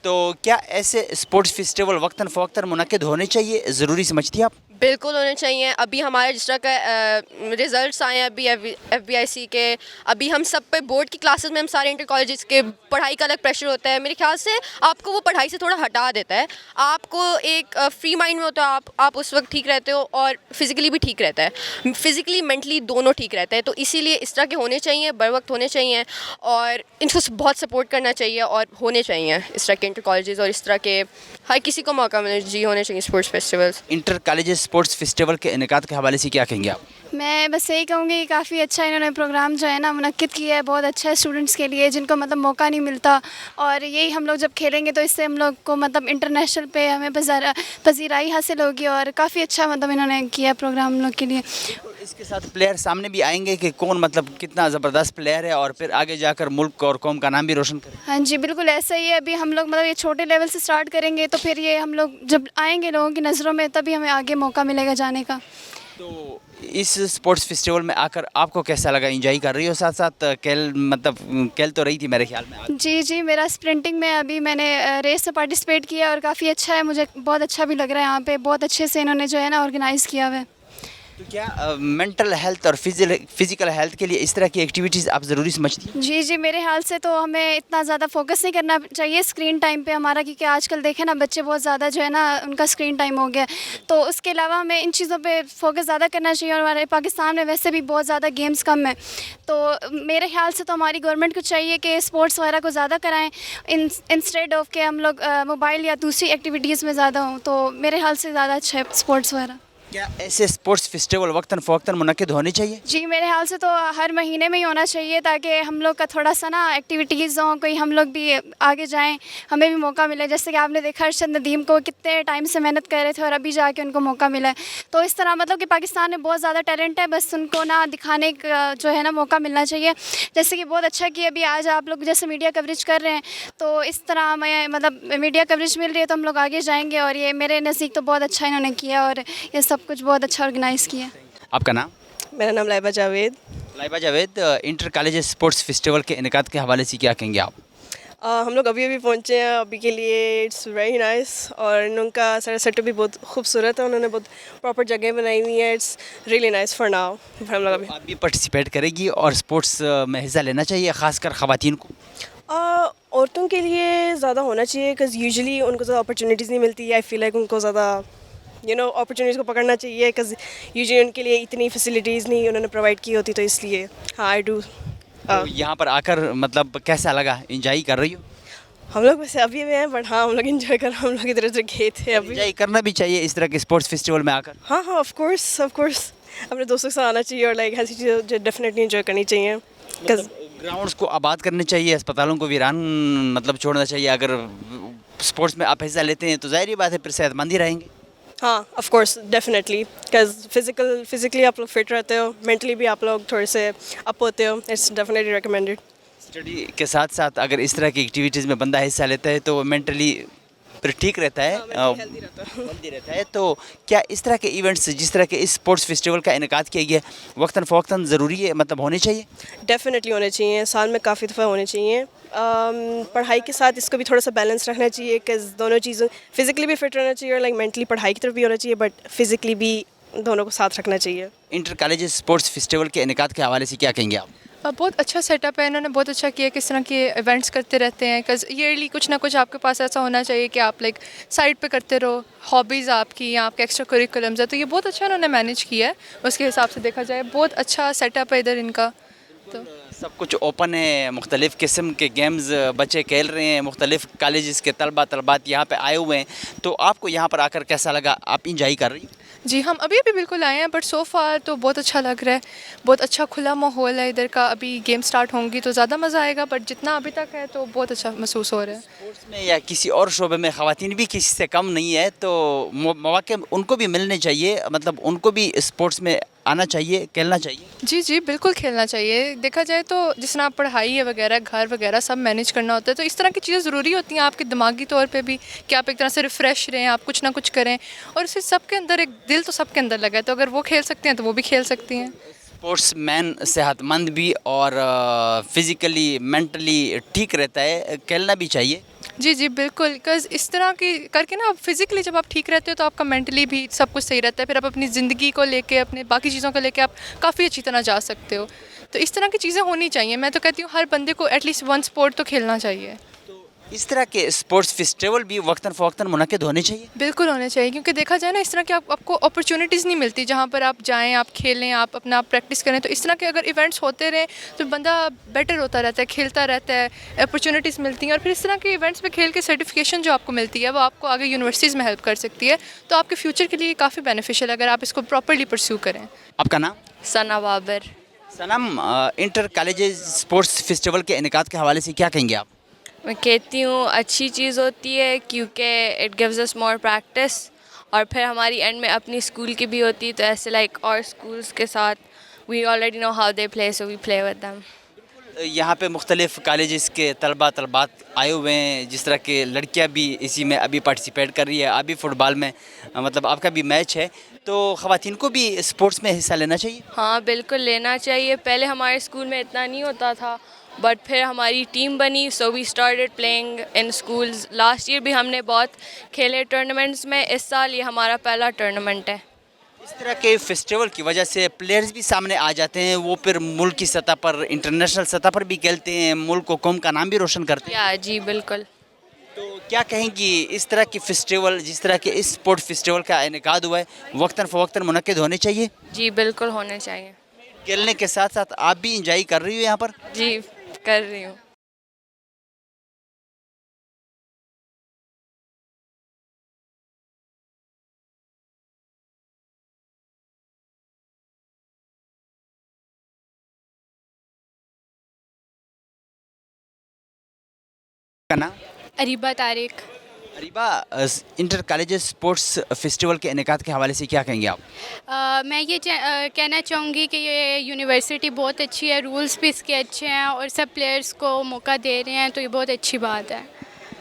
तो क्या ऐसे स्पोर्ट्स फेस्टिवल वक्तन फ़वक्तन मुनक्किद होने चाहिए, ज़रूरी समझती हैं आप? बिल्कुल होने चाहिए। अभी हमारे जिस तरह का रिज़ल्ट्स आए हैं अभी FBIC के, अभी हम सब पे बोर्ड की क्लासेस में हम सारे इंटर कॉलेजेस के पढ़ाई का अलग प्रेशर होता है, मेरे ख्याल से आपको वो पढ़ाई से थोड़ा हटा देता है, आपको एक फ्री माइंड में होता है, आप उस वक्त ठीक रहते हो और फिज़िकली भी ठीक रहता है, फिज़िकली मेंटली दोनों ठीक रहता है, तो इसीलिए इस तरह के होने चाहिए, बर वक्त होने चाहिए, और इनको बहुत सपोर्ट करना चाहिए और होने चाहिए इस तरह के इंटर कॉलेजेस, और इस तरह के हर किसी को मौका मिले जी होने चाहिए sports festivals. Inter college sports festival के इनेकाद के हवाले से क्या कहेंगे आप? मैं बस यही कहूँगी कि काफ़ी अच्छा इन्होंने प्रोग्राम जो है ना मुनक्किद किया है, बहुत अच्छा है स्टूडेंट्स के लिए जिनको मतलब मौका नहीं मिलता, और यही हम लोग जब खेलेंगे तो इससे हम लोग को मतलब इंटरनेशनल पे हमें पजीराई हासिल होगी, और काफ़ी अच्छा मतलब इन्होंने किया प्रोग्राम हम लोग के लिए। इसके साथ प्लेयर सामने भी आएंगे कि कौन मतलब कितना ज़बरदस्त प्लेयर है और फिर आगे जाकर मुल्क और कौम का नाम भी रोशन करे। हाँ जी बिल्कुल ऐसा ही है, अभी हम लोग मतलब ये छोटे लेवल से स्टार्ट करेंगे तो फिर ये हम लोग जब आएंगे लोगों की नज़रों में तभी हमें आगे मौका मिलेगा जाने का। तो इस स्पोर्ट्स फेस्टिवल में आकर आपको कैसा लगा? एंजॉय कर रही हो? साथ साथ खेल तो रही थी मेरे ख्याल में। जी मेरा स्प्रिंटिंग में अभी मैंने रेस में पार्टिसिपेट किया और काफ़ी अच्छा है, मुझे बहुत अच्छा भी लग रहा है, यहाँ पे बहुत अच्छे से इन्होंने जो है ना ऑर्गेनाइज़ किया हुआ है। तो क्या मेंटल हेल्थ और फिज़िकल हेल्थ के लिए इस तरह की एक्टिविटीज़ आप ज़रूरी समझती हैं? जी मेरे ख्याल से तो हमें इतना ज़्यादा फोकस नहीं करना चाहिए स्क्रीन टाइम पे हमारा, क्योंकि आजकल देखें ना बच्चे बहुत ज़्यादा जो है ना उनका स्क्रीन टाइम हो गया, तो उसके अलावा हमें इन चीज़ों पे फोकस ज़्यादा करना चाहिए, और हमारे पाकिस्तान में वैसे भी बहुत ज़्यादा गेम्स कम है, तो मेरे ख्याल से तो हमारी गवर्नमेंट को चाहिए कि स्पोर्ट्स वगैरह को ज़्यादा कराएँ इंस्टेड ऑफ के हम लोग मोबाइल या दूसरी एक्टिविटीज़ में ज़्यादा हों, तो मेरे ख्याल से ज़्यादा अच्छा है स्पोर्ट्स वगैरह। क्या ऐसे स्पोर्ट्स फेस्टिवल वक्तन फ़वक्तन मुनक्किद होने चाहिए? जी मेरे ख्याल से तो हर महीने में ही होना चाहिए, ताकि हम लोग का थोड़ा सा ना एक्टिविटीज़ हों, कोई हम लोग भी आगे जाएं, हमें भी मौका मिले। जैसे कि आपने देखा अरशद नदीम को कितने टाइम से मेहनत कर रहे थे और अभी जाके उनको मौका मिला है। तो इस तरह मतलब कि पाकिस्तान में बहुत ज़्यादा टैलेंट है, बस उनको ना दिखाने का जो है ना मौका मिलना चाहिए। जैसे कि बहुत अच्छा कि अभी आज आप लोग जैसे मीडिया कवरेज कर रहे हैं, तो इस तरह हमें मतलब मीडिया कवरेज मिल रही है तो हम लोग आगे जाएंगे। और ये मेरे नज़दीक तो बहुत अच्छा इन्होंने किया और ये सब कुछ बहुत अच्छा ऑर्गेनाइज़ किया। आपका नाम? मेरा नाम Laiba Javed. Laiba Javed, inter college sports festival के इनेकाद के हवाले से क्या कहेंगे आप? हम लोग अभी पहुँचे हैं अभी के लिए। इट्स वेरी नाइस और उनका सारा सेटअप भी बहुत खूबसूरत है। उन्होंने बहुत प्रॉपर जगह बनाई हुई है। It's really nice for now. हम लोग अभी आप भी पार्टिसिपेट करेगी और स्पोर्ट्स में हिस्सा लेना चाहिए, ख़ासकर ख़वातीन को? औरतों के लिए ज़्यादा होना चाहिए, बिकॉज यूजुअली उनको ज़्यादा अपॉर्चुनिटीज़ नहीं मिलती है। आई फील लाइक उनको ज़्यादा अपॉर्चुनिटीज़ को पकड़ना चाहिए, बिकॉज यूजुअली उनके लिए इतनी फैसिलिटीज़ नहीं उन्होंने प्रोवाइड की होती। तो इसलिए हाँ आई डू। तो यहाँ पर आकर मतलब कैसा लगा? एंजॉय कर रही हो? हम लोग वैसे अभी भी हैं, बट हाँ हम लोग एंजॉय कर, हम लोग इधर उधर गए थे अभी। एंजॉय करना भी चाहिए इस तरह के स्पोर्ट्स फेस्टिवल में आकर। हाँ हाँ ऑफ कोर्स अपने दोस्तों के साथ आना चाहिए और लाइक ऐसी चीज़ें डेफिनेटली एंजॉय करनी चाहिए। ग्राउंड्स को आबाद करने चाहिए, अस्पतालों को वीरान मतलब छोड़ना चाहिए। अगर स्पोर्ट्स में आप हिस्सा लेते हैं तो ज़ाहिर बात है फिर सेहतमंद ही रहेंगे। हाँ of course definitely, because physically आप लोग फिट रहते हो, मेंटली भी आप लोग थोड़े से अप होते हो। It's definitely recommended. स्टडी के साथ साथ अगर इस तरह की एक्टिविटीज़ में बंदा हिस्सा लेता है तो मेंटली फिर ठीक रहता है, हेल्दी रहता है। तो क्या इस तरह के इवेंट्स जिस तरह के इस स्पोर्ट्स फेस्टिवल का इनेकाद किया गया वक्तन फ़वक्तन ज़रूरी है, मतलब होने चाहिए? डेफिनेटली होने चाहिए, साल में काफ़ी दफ़ा होने चाहिए। पढ़ाई के साथ इसको भी थोड़ा सा बैलेंस रखना चाहिए, बिकॉज दोनों चीज़ों फिज़िकली भी फिट रहना चाहिए और लाइक मेंटली पढ़ाई की तरफ भी होना चाहिए, बट फिज़िकली भी दोनों को साथ रखना चाहिए। इंटर कॉलेज स्पोर्ट्स फेस्टिवल के इनेकाद के हवाले से क्या कहेंगे आप? बहुत अच्छा सेटअप है, इन्होंने बहुत अच्छा किया। किस तरह के इवेंट्स करते रहते हैं, बिकॉज ईयरली कुछ ना कुछ आपके पास ऐसा होना चाहिए कि आप लाइक साइड पे करते रहो, हॉबीज़ आपकी या आपके एक्स्ट्रा करिकुलम्स है। तो ये बहुत अच्छा इन्होंने मैनेज किया है, उसके हिसाब से देखा जाए बहुत अच्छा सेटअप है इधर इनका। तो सब कुछ ओपन है, मुख्तलिफ़ किस्म के गेम्स बच्चे खेल रहे हैं, मुख्तलिफ़ कॉलेज़ के तलबात यहाँ पे आए हुए हैं। तो आपको यहाँ पर आकर कैसा लगा? आप इंजॉय कर रही हैं? जी हम अभी बिल्कुल आए हैं, बट सो फार तो बहुत अच्छा लग रहा है। बहुत अच्छा खुला माहौल है इधर का। अभी गेम स्टार्ट होंगी तो ज़्यादा मज़ा आएगा, बट जितना अभी तक है तो बहुत अच्छा महसूस हो रहा है। स्पोर्ट्स में या किसी और शोबे में ख़वातीन भी किसी से कम नहीं है, तो मौके उनको भी मिलने चाहिए, मतलब उनको भी स्पोर्ट्स में आना चाहिए, खेलना चाहिए। जी बिल्कुल खेलना चाहिए। देखा जाए तो जिस तरह पढ़ाई है वगैरह, घर वगैरह सब मैनेज करना होता है, तो इस तरह की चीज़ें ज़रूरी होती हैं आपके दिमागी तौर पे भी, कि आप एक तरह से रिफ़्रेश रहें, आप कुछ ना कुछ करें। और फिर सबके अंदर एक दिल तो सबके अंदर लगा है, तो अगर वो खेल सकते हैं तो वो भी खेल सकती हैं। स्पोर्ट्स मैन सेहतमंद भी और फिज़िकली मेंटली ठीक रहता है, खेलना भी चाहिए। जी बिल्कुल, बिकॉज़ इस तरह की करके ना आप फिज़िकली जब आप ठीक रहते हो तो आपका मेंटली भी सब कुछ सही रहता है। फिर आप अपनी ज़िंदगी को लेके, अपने बाकी चीज़ों को लेके आप काफ़ी अच्छी तरह जा सकते हो। तो इस तरह की चीज़ें होनी चाहिए। मैं तो कहती हूँ हर बंदे को एटलीस्ट वन स्पोर्ट तो खेलना चाहिए। इस तरह के स्पोर्ट्स फेस्टिवल भी वक्तन फ़वक्तन मुनक्किद होने चाहिए। बिल्कुल होने चाहिए, क्योंकि देखा जाए ना इस तरह की आपको अपॉर्चुनिटीज़ नहीं मिलती जहाँ पर आप जाएं, आप खेलें, आप अपना प्रैक्टिस करें। तो इस तरह के अगर इवेंट्स होते रहें तो बंदा बेटर होता रहता है, खेलता रहता है, अपॉर्चुनिटीज़ मिलती हैं। और फिर इस तरह के इवेंट्स में खेल के सर्टिफिकेशन जो आपको मिलती है वो आपको आगे यूनिवर्सिटीज़ में हेल्प कर सकती है। तो आपके फ्यूचर के लिए काफ़ी बेनिफिशियल है अगर आप इसको प्रॉपरली परस्यू करें। आपका नाम? सना बाबर। सनम, इंटर कॉलेज स्पोर्ट्स फेस्टिवल के इनेकाद के हवाले से क्या कहेंगे आप? मैं कहती हूँ अच्छी चीज़ होती है, क्योंकि it gives us more practice, और फिर हमारी एंड में अपनी स्कूल की भी होती है, तो ऐसे लाइक और स्कूल्स के साथ we already know how they play, so we play with them. यहाँ पे मुख्तलिफ़ कॉलेजेस के तलबात आए हुए हैं, जिस तरह के लड़कियाँ भी इसी में अभी पार्टिसिपेट कर रही है। अभी फ़ुटबॉल में मतलब आपका भी मैच है, तो ख़वातीन को भी स्पोर्ट्स में हिस्सा लेना चाहिए। हाँ बिल्कुल लेना चाहिए। पहले हमारे स्कूल में इतना नहीं होता था, बट फिर हमारी टीम बनी, so we started playing in schools. Last year भी हमने बहुत खेले टूर्नामेंट्स में, इस साल ये हमारा पहला टूर्नामेंट है। इस तरह के फेस्टिवल की वजह से प्लेयर्स भी सामने आ जाते हैं, वो फिर मुल्क की सतह पर, इंटरनेशनल सतह पर भी खेलते हैं, मुल्क को कौम का नाम भी रोशन करते हैं। या जी बिल्कुल। तो क्या कहेंगी इस तरह के फेस्टिवल, जिस तरह के इस स्पोर्ट फेस्टिवल का इनेकाद हुआ है, वक्तन फ़वक्तन मुनक्किद होने चाहिए? जी बिल्कुल होने चाहिए। खेलने के साथ साथ आप भी इंजॉय कर रही हो यहाँ पर? जी कर रही हूँ। आपका नाम? Areeba Tariq. Areeba, inter colleges sports festival के इनेकाद के हवाले से क्या कहेंगे आप? मैं ये कहना चाहूँगी कि ये यूनिवर्सिटी बहुत अच्छी है, रूल्स भी इसके अच्छे हैं और सब प्लेयर्स को मौका दे रहे हैं, तो ये बहुत अच्छी बात है।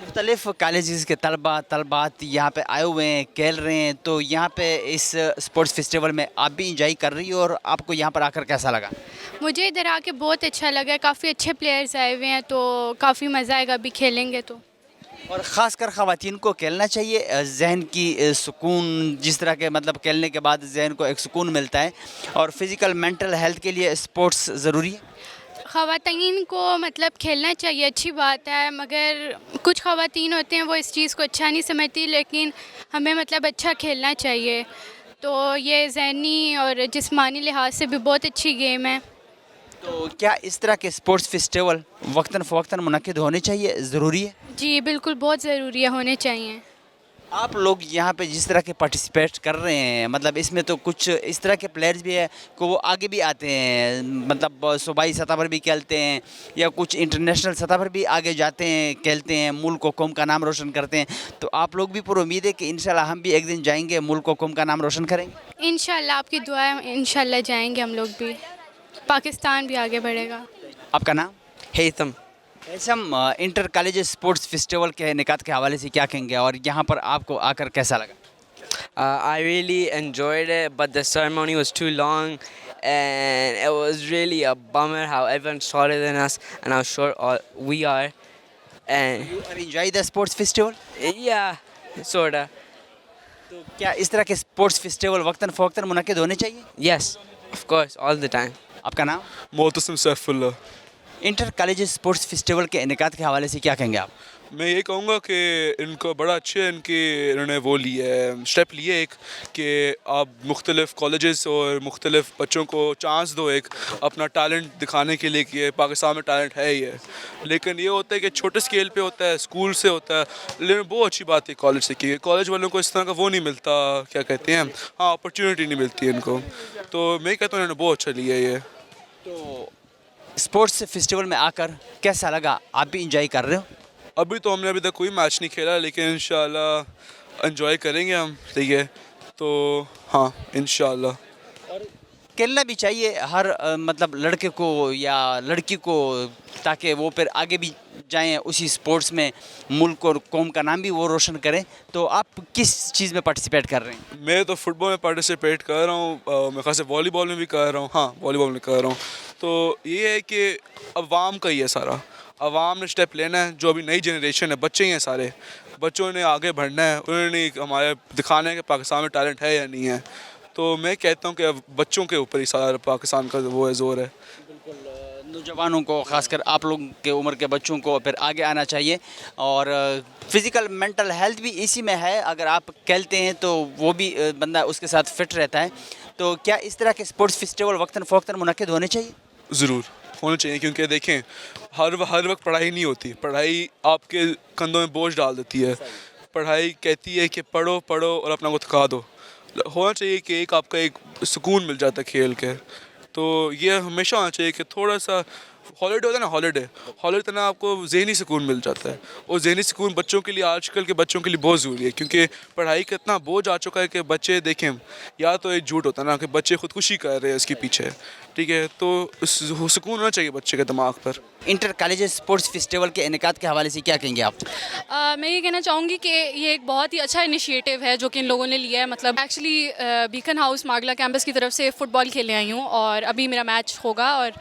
मुख्तलिफ़ कॉलेजेस के तलबात यहाँ पे आए हुए हैं, खेल रहे हैं, तो यहाँ पे इस स्पोर्ट्स फेस्टिवल में आप भी इंजॉय कर रही हो और आपको यहाँ पर आकर कैसा लगा? मुझे इधर आके बहुत अच्छा लगा, काफ़ी अच्छे प्लेयर्स आए हुए हैं, तो काफ़ी मज़ा आएगा अभी खेलेंगे तो। और ख़ासकर ख़वातीन को खेलना चाहिए, जहन की सुकून, जिस तरह के मतलब खेलने के बाद जहन को एक सुकून मिलता है, और फिज़िकल मेंटल हेल्थ के लिए स्पोर्ट्स ज़रूरी है। ख़वातीन को मतलब खेलना चाहिए, अच्छी बात है, मगर कुछ ख़वातीन होते हैं वो इस चीज़ को अच्छा नहीं समझती, लेकिन हमें मतलब अच्छा खेलना चाहिए। तो ये ज़हनी और जिस्मानी लिहाज से भी बहुत अच्छी गेम है। तो क्या इस तरह के स्पोर्ट्स फेस्टिवल वक्तन फ़वक्तन मुनक्किद होने चाहिए, ज़रूरी है? जी बिल्कुल, बहुत ज़रूरी है, होने चाहिए। आप लोग यहाँ पे जिस तरह के पार्टिसिपेट कर रहे हैं, मतलब इसमें तो कुछ इस तरह के प्लेयर्स भी हैं कि वो आगे भी आते हैं, मतलब सूबाई सतह पर भी खेलते हैं या कुछ इंटरनेशनल सतह पर भी आगे जाते हैं, खेलते हैं, मुल्क और कौम का नाम रोशन करते हैं। तो आप लोग भी पूरी उम्मीद है कि इंशाल्लाह हम भी एक दिन जाएंगे, मुल्क और कौम का नाम रोशन करेंगे? इंशाल्लाह, आपकी दुआ है, इंशाल्लाह जाएंगे हम लोग भी, पाकिस्तान भी आगे बढ़ेगा। आपका नाम? हैथम। हैथम, इंटर कॉलेज स्पोर्ट्स फेस्टिवल के इनेकाद के हवाले से क्या कहेंगे और यहाँ पर आपको आकर कैसा लगा? I really enjoyed it, but the ceremony was too long, and it was really a bummer how everyone's shorter than us, and how short we are. And you enjoy the sports festival? Yeah, sorta. तो क्या इस तरह के sports festival वक्तन फ़वक्तन मुनक्किद होने चाहिए? Yes, of course, all the time. आपका नाम? Motasim Saifullah. Inter college sports festival के इनेकाद के हवाले से क्या कहेंगे आप? मैं ये कहूँगा कि इनको बड़ा अच्छे इन्होंने वो लिया है, स्टेप लिए एक कि आप मुख्तलिफ़ कॉलेजेस और मुख्तलिफ़ बच्चों को चांस दो एक अपना टैलेंट दिखाने के लिए कि पाकिस्तान में टैलेंट है ही है। लेकिन ये होता है कि छोटे स्केल पे होता है, स्कूल से होता है, लेकिन बहुत अच्छी बात है कॉलेज से की, कॉलेज वालों को इस तरह का वो नहीं मिलता, क्या कहते हैं, हाँ, अपॉर्चुनिटी नहीं मिलती है इनको। तो मैं कहता हूँ इन्होंने बहुत अच्छा लिया है ये। तो स्पोर्ट्स फेस्टिवल में आकर कैसा लगा? आप भी इंजॉय कर रहे हो? अभी तो हमने अभी तक कोई मैच नहीं खेला, लेकिन इंशाल्लाह एंजॉय करेंगे हम, ठीक है? तो हाँ, इंशाल्लाह। और खेलना भी चाहिए हर मतलब लड़के को या लड़की को, ताकि वो फिर आगे भी जाएं उसी स्पोर्ट्स में, मुल्क और कौम का नाम भी वो रोशन करें। तो आप किस चीज़ में पार्टिसिपेट कर रहे हैं? मैं तो फुटबॉल में पार्टिसिपेट कर रहा हूँ, मेरे ख्याल से वॉलीबॉल में भी कर रहा हूँ, हाँ वॉलीबॉल में कर रहा हूँ। तो ये है कि अवाम का ही है सारा, अवाम ने स्टेप लेना है, जो अभी नई जनरेशन है, बच्चे ही हैं सारे, बच्चों ने आगे बढ़ना है, उन्होंने हमारे दिखाना है कि पाकिस्तान में टैलेंट है या नहीं है। तो मैं कहता हूँ कि बच्चों के ऊपर ही सारा पाकिस्तान का वो है, ज़ोर है। बिल्कुल, नौजवानों को, ख़ासकर आप लोग के उम्र के बच्चों को फिर आगे आना चाहिए, और फिज़िकल मेंटल हेल्थ भी इसी में है। अगर आप खेलते हैं तो वो भी बंदा उसके साथ फिट रहता है। तो क्या इस तरह के स्पोर्ट्स फेस्टिवल वक्तन फ़वक्तन मुनक्किद होने चाहिए? ज़रूर होना चाहिए, क्योंकि देखें हर वक्त पढ़ाई नहीं होती, पढ़ाई आपके कंधों में बोझ डाल देती है। पढ़ाई कहती है कि पढ़ो पढ़ो और अपना को थका दो। होना चाहिए कि एक आपका एक सुकून मिल जाता है खेल के। तो ये हमेशा होना चाहिए कि थोड़ा सा हॉलीडे होता है ना, हॉलीडे ना आपको ज़हनी सुकून मिल जाता है, और ज़हनी सुकून बच्चों के लिए, आजकल के बच्चों के लिए बहुत ज़रूरी है, क्योंकि पढ़ाई का इतना बोझ आ चुका है कि बच्चे देखें, या तो एक झूठ होता है ना कि बच्चे खुदकुशी कर रहे हैं इसके पीछे, ठीक है? तो सुकून होना चाहिए बच्चे के दिमाग पर। इंटर कॉलेज स्पोर्ट्स फेस्टिवल के इनेकाद के हवाले से क्या कहेंगे आप? मैं ये कहना चाहूँगी कि ये एक बहुत ही अच्छा इनिशिएटिव है जो कि इन लोगों ने लिया है। मतलब एक्चुअली बीकन हाउस मागला कैंपस की तरफ से फ़ुटबॉल खेलने आई हूँ, और अभी मेरा मैच होगा, और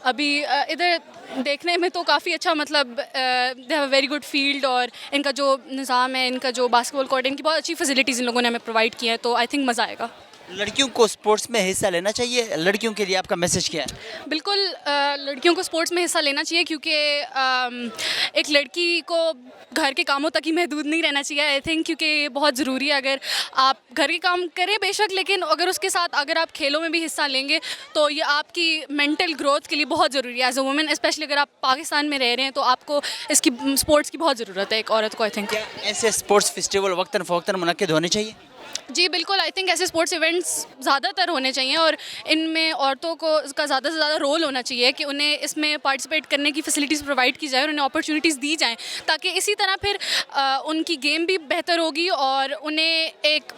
अभी इधर देखने में तो काफ़ी अच्छा, मतलब they have a very good field, और इनका जो निज़ाम है, इनका जो बास्केटबॉल कोर्ट, इनकी बहुत अच्छी फैसिलिटीज़ इन लोगों ने हमें प्रोवाइड की है। तो आई थिंक मज़ा आएगा। लड़कियों को स्पोर्ट्स में हिस्सा लेना चाहिए, लड़कियों के लिए आपका मैसेज क्या है? बिल्कुल, लड़कियों को स्पोर्ट्स में हिस्सा लेना चाहिए, क्योंकि एक लड़की को घर के कामों तक ही महदूद नहीं रहना चाहिए, आई थिंक, क्योंकि ये बहुत ज़रूरी है। अगर आप घर के काम करें बेशक, लेकिन अगर उसके साथ अगर आप खेलों में भी हिस्सा लेंगे तो ये आपकी मेंटल ग्रोथ के लिए बहुत ज़रूरी है एज अ वुमेन, स्पेशली अगर आप पाकिस्तान में रह रहे हैं तो आपको इसकी स्पोर्ट्स की बहुत ज़रूरत है एक औरत को, आई थिंक। ऐसे स्पोर्ट्स फेस्टिवल वक्तन फ़वक्तन मुनक्किद होने चाहिए? جی بالکل، آئی تھنک ایسے اسپورٹس ایونٹس زیادہ تر ہونے چاہیے اور ان میں عورتوں کو اس کا زیادہ سے زیادہ رول ہونا چاہیے کہ انہیں اس میں پارٹیسپیٹ کرنے کی فیسلٹیز پرووائڈ کی جائے اور انہیں اپرچونیٹیز دی جائیں، تاکہ اسی طرح پھر ان کی گیم بھی بہتر ہوگی اور انہیں ایک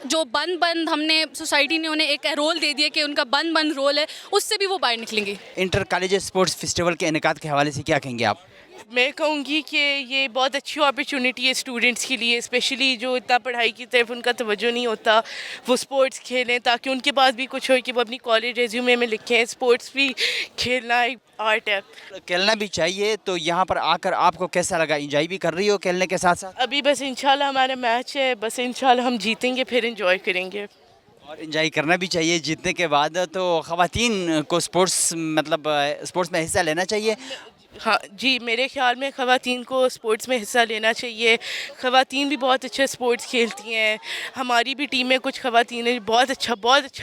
جو بند ہم نے سوسائٹی نے انہیں ایک رول دے دیا کہ ان کا بند رول ہے، اس سے بھی وہ باہر نکلیں گی. انٹر کالج اسپورٹس فیسٹیول کے انعقاد کے حوالے سے کیا کہیں گے آپ؟ میں کہوں گی کہ یہ بہت اچھی اپرچونٹی ہے اسٹوڈنٹس کے لیے، اسپیشلی جو اتنا پڑھائی کی طرف ان کا توجہ نہیں ہوتا، وہ اسپورٹس کھیلیں تاکہ ان کے پاس بھی کچھ ہو کہ وہ اپنی کالج ریزیومے میں لکھیں. اسپورٹس بھی کھیلنا ایک آرٹ ہے. کھیلنا بھی چاہیے. تو یہاں پر آ کر آپ کو کیسا لگا؟ انجوائے بھی کر رہی ہو کھیلنے کے ساتھ ساتھ؟ ابھی بس انشاءاللہ ہمارا میچ ہے، بس انشاءاللہ ہم جیتیں گے پھر انجوائے کریں گے. اور انجوائے کرنا بھی چاہیے جیتنے کے بعد. تو خواتین کو اسپورٹس میں حصہ لینا چاہیے. ہاں جی، میرے خیال میں خواتین کو اسپورٹس میں حصہ لینا چاہیے. خواتین بھی بہت اچھا اسپورٹس کھیلتی ہیں. ہماری بھی ٹیم میں کچھ خواتین ہیں بہت اچھا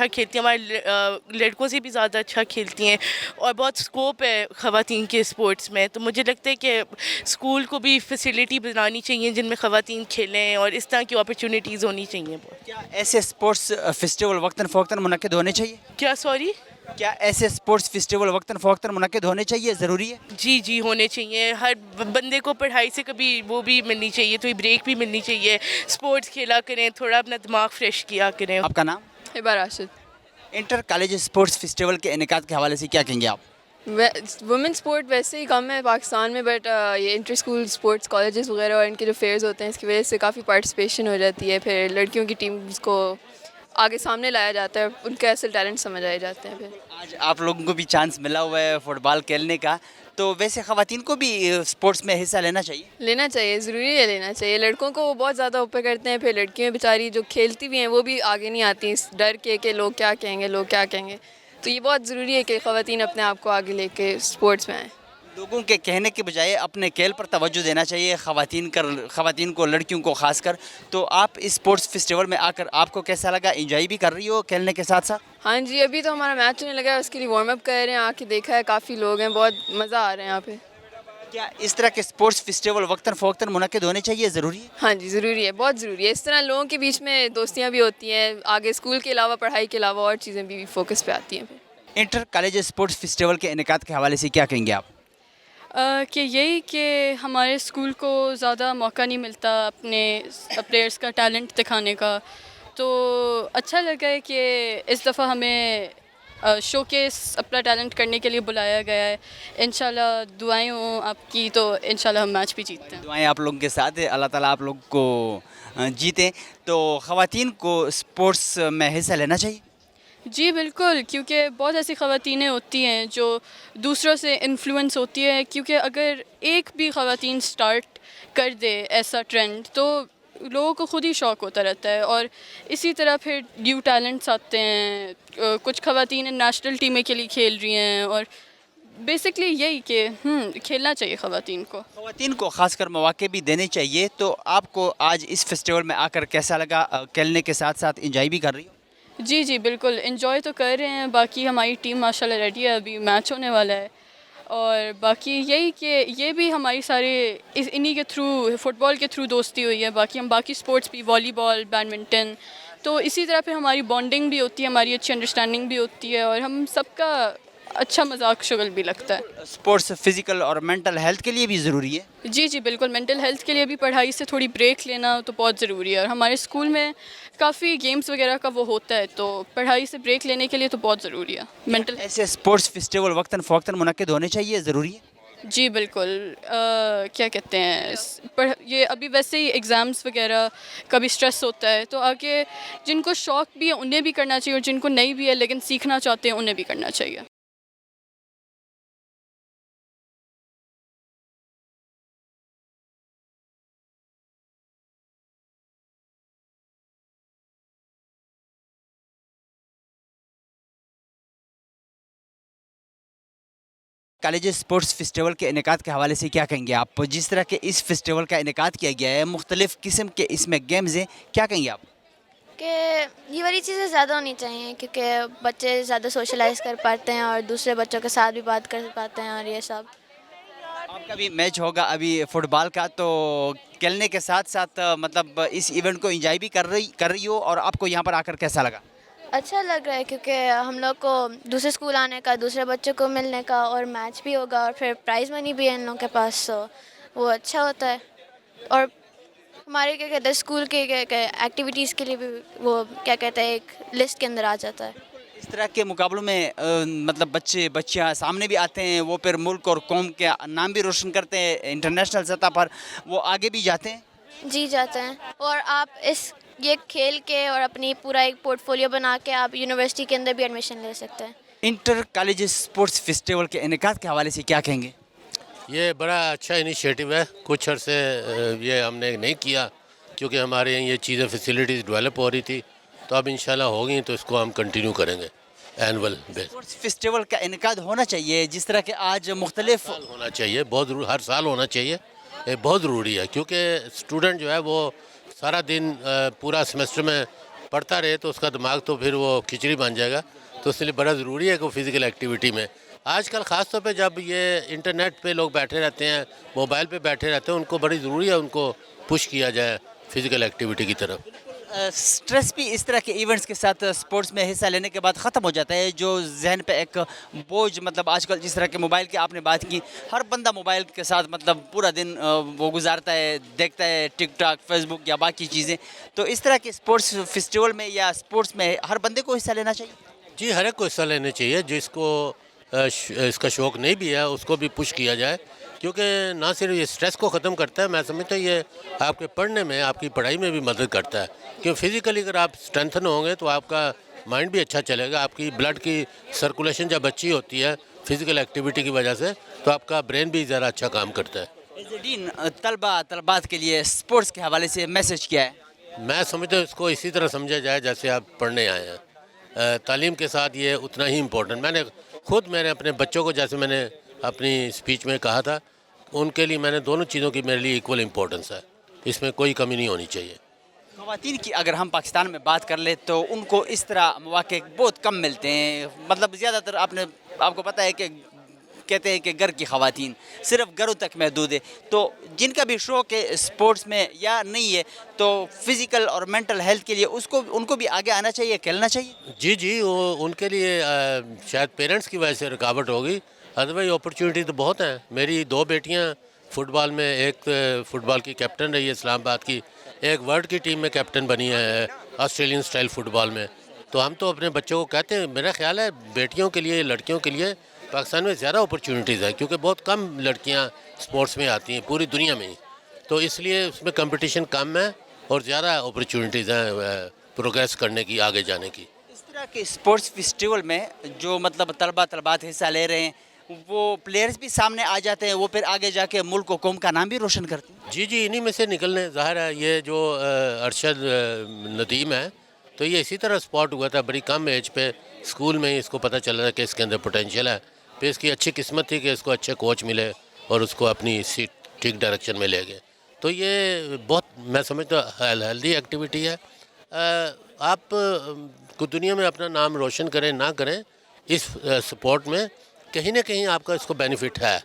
کھیلتی ہیں، ہمارے لڑکوں سے بھی زیادہ اچھا کھیلتی ہیں اور بہت اسکوپ ہے خواتین کے اسپورٹس میں. تو مجھے لگتا ہے کہ اسکول کو بھی فیسلٹی بنانی چاہیے جن میں خواتین کھیلیں اور اس طرح کی اپرچونیٹیز ہونی چاہیے. کیا ایسے اسپورٹس فیسٹیول وقتاً فوقتاً منعقد ہونے چاہیے؟ کیا ایسے اسپورٹس فیسٹیول وقتاً فوقتاً منعقد ہونے چاہیے؟ ضروری ہے؟ جی ہونے چاہیے. ہر بندے کو پڑھائی سے کبھی وہ بھی ملنی چاہیے، تو بریک بھی ملنی چاہیے. اسپورٹس کھیلا کریں، تھوڑا اپنا دماغ فریش کیا کریں. آپ کا نام؟ Hiba Rashid. Inter college sports festival کے انعقاد کے حوالے سے کیا کہیں گے آپ؟ وومن اسپورٹ ویسے ہی کم ہے پاکستان میں، بٹ یہ انٹر اسکول اسپورٹس کالجز وغیرہ اور ان کے جو فیئرز ہوتے ہیں اس کی وجہ سے کافی پارٹیسپیشن ہو جاتی ہے. پھر لڑکیوں کی ٹیمز کو آگے سامنے لایا جاتا ہے، ان کے اصل ٹیلنٹ سمجھ آئے جاتے ہیں. پھر آج آپ لوگوں کو بھی چانس ملا ہوا ہے فٹ بال کھیلنے کا، تو ویسے خواتین کو بھی اسپورٹس میں حصہ لینا چاہیے؟ ضروری ہے، لینا چاہیے. لڑکوں کو وہ بہت زیادہ اوپر کرتے ہیں، پھر لڑکیاں بیچاری جو کھیلتی بھی ہیں وہ بھی آگے نہیں آتی اس ڈر کے کہ لوگ کیا کہیں گے. تو یہ بہت ضروری ہے کہ خواتین اپنے آپ کو آگے لے کے اسپورٹس میں آئیں. لوگوں کے کہنے کے بجائے اپنے کھیل پر توجہ دینا چاہیے خواتین کو، لڑکیوں کو خاص کر. تو آپ اس اسپورٹس فیسٹیول میں آ کر آپ کو کیسا لگا؟ انجوائے بھی کر رہی ہو کھیلنے کے ساتھ ساتھ؟ ہاں جی، ابھی تو ہمارا میچ ہونے لگا ہے، اس کے لیے وارم اپ کر رہے ہیں. آ کے دیکھا ہے کافی لوگ ہیں، بہت مزہ آ رہا ہے یہاں پہ. کیا اس طرح کے اسپورٹس فیسٹیول وقتاً فوقتاً منعقد ہونے چاہیے؟ ضروری ہے؟ ہاں جی ضروری ہے، بہت ضروری ہے. اس طرح لوگوں کے بیچ میں دوستیاں بھی ہوتی ہیں، آگے اسکول کے علاوہ پڑھائی کے علاوہ اور چیزیں بھی فوکس پہ آتی ہیں. پھر انٹر کالج اسپورٹس فیسٹیول کے انعقاد کے حوالے سے کیا کہیں گے آپ؟ کہ یہی کہ ہمارے اسکول کو زیادہ موقع نہیں ملتا اپنے پلیئرس کا ٹیلنٹ دکھانے کا، تو اچھا لگا ہے کہ اس دفعہ ہمیں شو کیس اپنا ٹیلنٹ کرنے کے لیے بلایا گیا ہے. انشاءاللہ دعائیں ہوں آپ کی تو انشاءاللہ ہم میچ بھی جیتتے ہیں. دعائیں آپ لوگوں کے ساتھ ہے، اللہ تعالیٰ آپ لوگ کو جیتیں. تو خواتین کو اسپورٹس میں حصہ لینا چاہیے؟ جی بالکل، کیونکہ بہت ایسی خواتینیں ہوتی ہیں جو دوسروں سے انفلوئنس ہوتی ہے. کیونکہ اگر ایک بھی خواتین سٹارٹ کر دے ایسا ٹرینڈ تو لوگوں کو خود ہی شوق ہوتا رہتا ہے، اور اسی طرح پھر نیو ٹیلنٹس آتے ہیں. کچھ خواتین نیشنل ٹیمیں کے لیے کھیل رہی ہیں، اور بیسکلی یہی کہ کھیلنا چاہیے خواتین کو خاص کر مواقع بھی دینے چاہیے. تو آپ کو آج اس فیسٹیول میں آ کر کیسا لگا؟ کھیلنے کے ساتھ ساتھ انجوائے بھی کر رہی ہو؟ جی بالکل انجوائے تو کر رہے ہیں. باقی ہماری ٹیم ماشاءاللہ ریڈی ہے، ابھی میچ ہونے والا ہے. اور باقی یہی کہ یہ بھی ہماری سارے انہی کے تھرو، فٹ بال کے تھرو دوستی ہوئی ہے. باقی ہم باقی اسپورٹس بھی، والی بال، بیڈمنٹن، تو اسی طرح پھر ہماری بانڈنگ بھی ہوتی ہے، ہماری اچھی انڈرسٹینڈنگ بھی ہوتی ہے، اور ہم سب کا اچھا مذاق شغل بھی لگتا ہے. اسپورٹس فزیکل اور مینٹل ہیلتھ کے لیے بھی ضروری ہے؟ جی بالکل، مینٹل ہیلتھ کے لیے بھی پڑھائی سے تھوڑی بریک لینا تو بہت ضروری ہے. اور ہمارے اسکول میں کافی گیمز وغیرہ کا وہ ہوتا ہے، تو پڑھائی سے بریک لینے کے لیے تو بہت ضروری ہے مینٹل. ایسے اسپورٹس فیسٹیول وقتاً فوقتاً منعقد ہونے چاہیے؟ ضروری ہے؟ جی بالکل. کیا کہتے ہیں، یہ ابھی ویسے ہی ایگزامس وغیرہ کا بھی اسٹریس ہوتا ہے، تو آگے جن کو شوق بھی ہے انہیں بھی کرنا چاہیے، اور جن کو نہیں بھی ہے لیکن سیکھنا چاہتے ہیں انہیں بھی کرنا چاہیے. کالج اسپورٹس فیسٹیول کے انعقاد کے حوالے سے کیا کہیں گے آپ؟ جس طرح کے اس فیسٹیول کا انعقاد کیا گیا ہے، مختلف قسم کے اس میں گیمز ہیں، کیا کہیں گے آپ؟ کہ یہ والی چیزیں زیادہ ہونی چاہیے، کیونکہ بچے زیادہ سوشلائز کر پاتے ہیں اور دوسرے بچوں کے ساتھ بھی بات کر پاتے ہیں اور یہ سب. आपका भी मैच होगा अभी फुटबॉल का, तो खेलने के साथ साथ मतलब इस इवेंट को एंजॉय भी कर रही हो, और आपको यहाँ पर आकर कैसा लगा? अच्छा लग रहा है क्योंकि हम लोग को दूसरे स्कूल आने का, दूसरे बच्चों को मिलने का, और मैच भी होगा और फिर प्राइज़ मनी भी है इन लोगों के पास, तो वो अच्छा होता है। और हमारे क्या कहते हैं स्कूल के एक्टिविटीज़ के लिए भी वो क्या कहते हैं एक लिस्ट के अंदर आ जाता है। इस तरह के मुकाबलों में मतलब बच्चियाँ सामने भी आते हैं, वो फिर मुल्क और कौम के नाम भी रोशन करते हैं, इंटरनेशनल सतह पर वो आगे भी जाते हैं। जी जाते हैं, और आप ये खेल के और अपनी पूरा एक पोर्टफोलियो बना के आप यूनिवर्सिटी के अंदर भी एडमिशन ले सकते हैं। इंटर कॉलेज स्पोर्ट्स फेस्टिवल के इनेकाद के हवाले से क्या कहेंगे? ये बड़ा अच्छा इनिशिएटिव है। कुछ अरसे ये हमने नहीं किया क्योंकि हमारे यहाँ ये चीज़ें फैसिलिटीज़ डेवलप हो रही थी, तो अब इंशाल्लाह होगी तो इसको हम कंटिन्यू करेंगे एनुअल बेस। स्पोर्ट्स फेस्टिवल का इनेकाद होना चाहिए जिस तरह के आज मुख्तलिफ होना चाहिए, बहुत ज़रूरी, हर साल होना चाहिए, ये बहुत ज़रूरी है क्योंकि स्टूडेंट जो है वो सारा दिन पूरा सेमेस्टर में पढ़ता रहे तो उसका दिमाग तो फिर वो खिचड़ी बन जाएगा, तो इसलिए बड़ा ज़रूरी है कि फिज़िकल एक्टिविटी में आजकल ख़ास तौर पे जब ये इंटरनेट पे लोग बैठे रहते हैं, मोबाइल पे बैठे रहते हैं, उनको बड़ी ज़रूरी है उनको पुश किया जाए फिज़िकल एक्टिविटी की तरफ। स्ट्रेस भी इस तरह के इवेंट्स के साथ स्पोर्ट्स में हिस्सा लेने के बाद ख़त्म हो जाता है, जो जहन पे एक बोझ, मतलब आजकल जिस तरह के मोबाइल की आपने बात की, हर बंदा मोबाइल के साथ मतलब पूरा दिन वो गुजारता है, देखता है टिकटॉक, फेसबुक या बाकी चीज़ें, तो इस तरह के स्पोर्ट्स फेस्टिवल में या स्पोर्ट्स में हर बंदे को हिस्सा लेना चाहिए? जी, हर एक को हिस्सा लेना चाहिए, जिसको इसका शौक़ नहीं भी है उसको भी पुश किया जाए, क्योंकि ना सिर्फ ये स्ट्रेस को ख़त्म करता है, मैं समझता हूँ ये आपके पढ़ने में, आपकी पढ़ाई में भी मदद करता है, क्योंकि फिज़िकली अगर आप स्ट्रेंथन होंगे तो आपका माइंड भी अच्छा चलेगा, आपकी ब्लड की सर्कुलेशन जब अच्छी होती है फिज़िकल एक्टिविटी की वजह से, तो आपका ब्रेन भी ज़रा अच्छा काम करता है। डीन तलबात के लिए स्पोर्ट्स के हवाले से मैसेज क्या है? मैं समझता हूँ इसको इसी तरह समझा जाए जैसे आप पढ़ने आए हैं, तालीम के साथ ये उतना ही इम्पोर्टेंट। मैंने अपने बच्चों को, जैसे मैंने अपनी स्पीच में कहा था, उनके लिए मैंने दोनों चीज़ों की मेरे लिए इक्वल इम्पोर्टेंस है, इसमें कोई कमी नहीं होनी चाहिए। ख़वातीन की अगर हम पाकिस्तान में बात कर ले तो उनको इस तरह मौके बहुत कम मिलते हैं, मतलब ज़्यादातर आपको पता है कि कहते हैं कि घर की ख़वातीन सिर्फ घरों तक महदूद है, तो जिनका भी शौक़ है स्पोर्ट्स में या नहीं है, तो फिज़िकल और मेंटल हेल्थ के लिए उनको भी आगे आना चाहिए, खेलना चाहिए। जी, वो उनके लिए शायद पेरेंट्स की वजह से रुकावट होगी, अदरवाइज अपॉर्चुनिटी तो बहुत हैं। मेरी 2 बेटियां फ़ुटबॉल में, एक फ़ुटबॉल की कैप्टन रही है इस्लामाबाद की, एक वर्ल्ड की टीम में कैप्टन बनी है ऑस्ट्रेलियन स्टाइल फ़ुटबॉल में। तो हम तो अपने बच्चों को कहते हैं, मेरा ख्याल है बेटियों के लिए, लड़कियों के लिए पाकिस्तान में ज़्यादा अपॉर्चुनिटीज़ है, क्योंकि बहुत कम लड़कियां स्पोर्ट्स में आती हैं पूरी दुनिया में ही, तो इसलिए उसमें कंपटीशन कम है और ज़्यादा अपॉर्चुनिटीज़ हैं प्रोग्रेस करने की, आगे जाने की। इस तरह के स्पोर्ट्स फेस्टिवल में जो मतलब तलबात हिस्सा ले रहे हैं, वो प्लेयर्स भी सामने आ जाते हैं, वो फिर आगे जाके मुल्क और कौम का नाम भी रोशन करते हैं। जी, इन्हीं में से निकलने, ज़ाहिर है ये जो अरशद नदीम है, तो ये इसी तरह स्पॉट हुआ था, बड़ी कम एज पे स्कूल में ही इसको पता चला था कि इसके अंदर पोटेंशियल है, फिर इसकी अच्छी किस्मत थी कि इसको अच्छे कोच मिले और उसको अपनी सीट ठीक डायरेक्शन में ले गए। तो ये बहुत, मैं समझता हूँ हेल्दी एक्टिविटी है। आप को दुनिया में अपना नाम रोशन करें ना करें, इस स्पोर्ट में कहीं ना कहीं आपका इसको बेनिफिट है,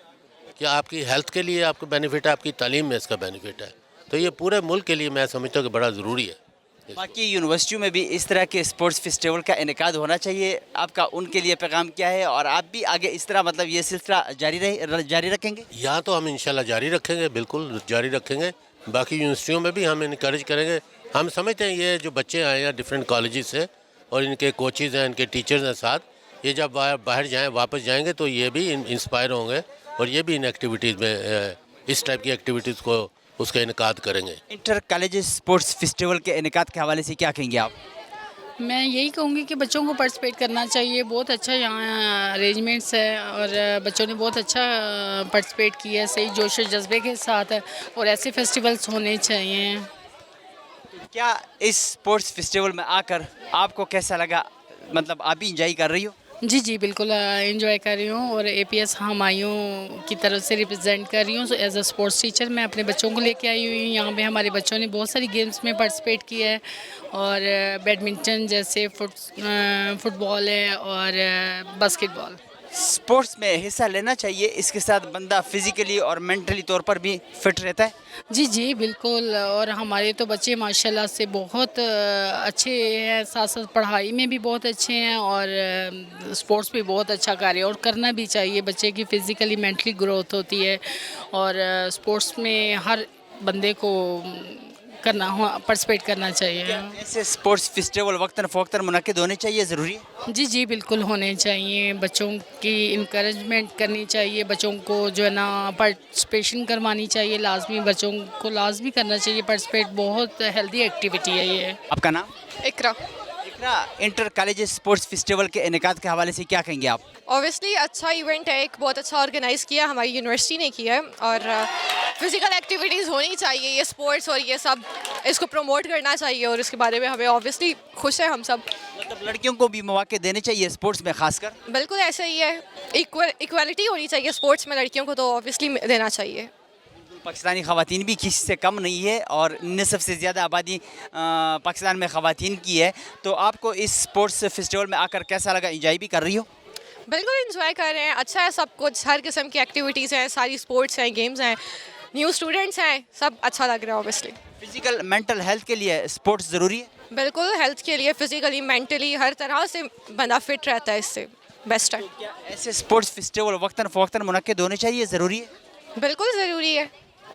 कि आपकी हेल्थ के लिए आपको बेनिफिट है, आपकी तालीम में इसका बेनिफिट है, तो ये पूरे मुल्क के लिए मैं समझता हूँ कि बड़ा ज़रूरी है। बाकी यूनिवर्सिटियों में भी इस तरह के स्पोर्ट्स फेस्टिवल का इनेकाद होना चाहिए, आपका उनके लिए पैगाम क्या है, और आप भी आगे इस तरह मतलब ये सिलसिला जारी रखेंगे? यहाँ तो हम इंशाल्लाह जारी रखेंगे, बिल्कुल जारी रखेंगे। बाकी यूनिवर्सिटियों में भी हम इनकरेज करेंगे। हम समझते हैं ये जो बच्चे आए हैं डिफरेंट कॉलेजेस से, और इनके कोचेज़ हैं, इनके टीचर्स हैं साथ, ये जब बाहर जाएँ, वापस जाएँगे तो ये भी इंस्पायर होंगे और ये भी इन एक्टिविटीज़ में, इस टाइप की एक्टिविटीज़ को उसका इनकाद करेंगे। इंटर कॉलेज स्पोर्ट्स फेस्टिवल के इनकाद के हवाले से क्या कहेंगे आप? मैं यही कहूँगी कि बच्चों को पार्टिसिपेट करना चाहिए, बहुत अच्छा यहाँ अरेंजमेंट्स है और बच्चों ने बहुत अच्छा पार्टिसिपेट किया है, सही जोश और जज्बे के साथ है, और ऐसे फेस्टिवल्स होने चाहिए। क्या इस स्पोर्ट्स फेस्टिवल में आकर आपको कैसा लगा, मतलब आप भी इंजॉय कर रही हो? जी बिल्कुल एंजॉय कर रही हूँ, और APS हमायूं की तरफ से रिप्रेजेंट कर रही हूँ एज अ स्पोर्ट्स टीचर। मैं अपने बच्चों को लेके आई हुई हूँ, यहाँ पे हमारे बच्चों ने बहुत सारी गेम्स में पार्टिसिपेट किया है, और बैडमिंटन जैसे फुटबॉल है और बास्केटबॉल, स्पोर्ट्स में हिस्सा लेना चाहिए, इसके साथ बंदा फिजिकली और मेंटली तौर पर भी फिट रहता है। जी जी बिल्कुल, और हमारे तो बच्चे माशाल्लाह से बहुत अच्छे हैं, साथ साथ पढ़ाई में भी बहुत अच्छे हैं और स्पोर्ट्स भी बहुत अच्छा कार्य और करना भी चाहिए। बच्चे की फ़िज़िकली मेंटली ग्रोथ होती है और स्पोर्ट्स में हर बंदे को करना हो पार्टिसिपेट करना चाहिए। ऐसे स्पोर्ट्स फेस्टिवल वक्तन फ़वक्तन मुनक्किद होने चाहिए, ज़रूरी है? जी जी बिल्कुल होने चाहिए। बच्चों की इंकरेजमेंट करनी चाहिए, बच्चों को जो है ना पार्टिसिपेशन करवानी चाहिए, लाजमी बच्चों को लाजमी करना चाहिए पार्टिसिपेट। बहुत हेल्दी एक्टिविटी है ये। आपका नाम? इकरा। इंटर कॉलेज स्पोर्ट्स फेस्टिवल के इनेकाद के हवाले से क्या कहेंगे आप? ऑब्वियसली अच्छा इवेंट है, एक बहुत अच्छा ऑर्गेनाइज़ किया हमारी यूनिवर्सिटी ने किया है और फिज़िकल एक्टिविटीज़ होनी चाहिए। ये स्पोर्ट्स और ये सब इसको प्रमोट करना चाहिए और इसके बारे में हमें ऑब्वियसली खुश है हम सब। मतलब लड़कियों को भी मौके देने चाहिए स्पोर्ट्स में खासकर? बिल्कुल ऐसा ही है, इक्वलिटी होनी चाहिए स्पोर्ट्स में, लड़कियों को तो ऑब्वियसली देना चाहिए। पाकिस्तानी ख़वातीन भी किसी से कम नहीं है और निसफ से ज़्यादा आबादी पाकिस्तान में ख़वातीन की है, तो आपको इस स्पोर्ट्स फेस्टिवल में आकर कैसा लगा? इंजॉय भी कर रही हो? बिल्कुल इंजॉय कर रहे हैं, अच्छा है सब कुछ, हर किस्म की एक्टिविटीज़ हैं, सारी स्पोर्ट्स हैं, गेम्स हैं, न्यू स्टूडेंट्स हैं, सब अच्छा लग रहा है। ऑब्वियसली फिजिकल मेंटल हेल्थ के लिए स्पोर्ट्स ज़रूरी है? बिल्कुल, हेल्थ के लिए फिज़िकली मेंटली हर तरह से बंदा फिट रहता है, इससे बेस्ट है। ऐसे स्पोर्ट्स फेस्टिवल वक्तन फ़वक्तन मुनक्किद होने चाहिए, ज़रूरी है? बिल्कुल ज़रूरी है,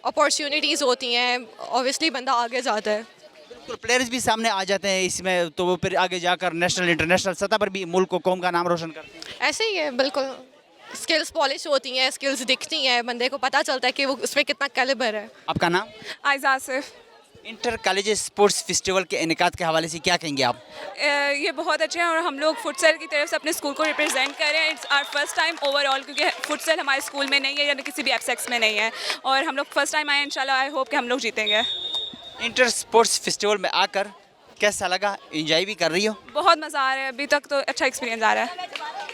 अपॉर्चुनिटीज़ होती हैं, ऑब्वियसली बंदा आगे जाता है। बिल्कुल, प्लेयर्स भी सामने आ जाते हैं इसमें, तो वो फिर आगे जाकर नेशनल इंटरनेशनल सतह पर भी मुल्क को कौम का नाम रोशन करते हैं। ऐसे ही है, बिल्कुल स्किल्स पॉलिश होती हैं, स्किल्स दिखती हैं, बंदे को पता चलता है कि वो उसमें कितना कैलिबर है। आपका नाम? Aiza Asif. Inter college sports festival के इनेकाद के हवाले से क्या कहेंगे आप? ये बहुत अच्छे हैं और हम लोग फुटसेल की तरफ से अपने स्कूल को रिप्रेजेंट कर रहे हैं। It's our first time overall, क्योंकि फुटसेल हमारे स्कूल में नहीं है या किसी भी एफसेक्स में नहीं है और हम लोग फर्स्ट टाइम आए। इंशाल्लाह आई होप कि हम लोग जीतेंगे। इंटर स्पोर्ट्स फेस्टिवल में आकर कैसा लगा? एंजॉय भी कर रही हो? बहुत मज़ा आ रहा है, अभी तक तो अच्छा एक्सपीरियंस आ रहा है।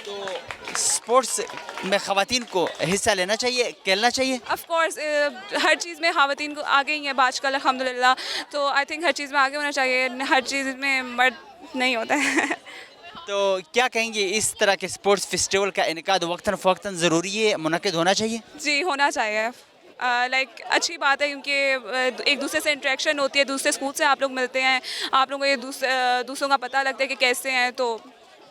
तो स्पोर्ट्स में ख़वातीन को हिस्सा लेना चाहिए, खेलना चाहिए? ऑफ कोर्स हर चीज़ में ख़वातीन को आगे ही है आजकल अल्हम्दुलिल्लाह, तो आई थिंक हर चीज़ में आगे होना चाहिए, हर चीज़ में मर्द नहीं होता है। तो क्या कहेंगे, इस तरह के स्पोर्ट्स फेस्टिवल का इनेकाद वक्तन फ़वक्तन ज़रूरी है, मुनक्किद होना चाहिए? जी होना चाहिए, लाइक अच्छी बात है क्योंकि एक दूसरे से इंटरेक्शन होती है, दूसरे स्कूल से आप लोग मिलते हैं, आप लोगों को ये दूसरों का पता लगता है कि कैसे हैं, तो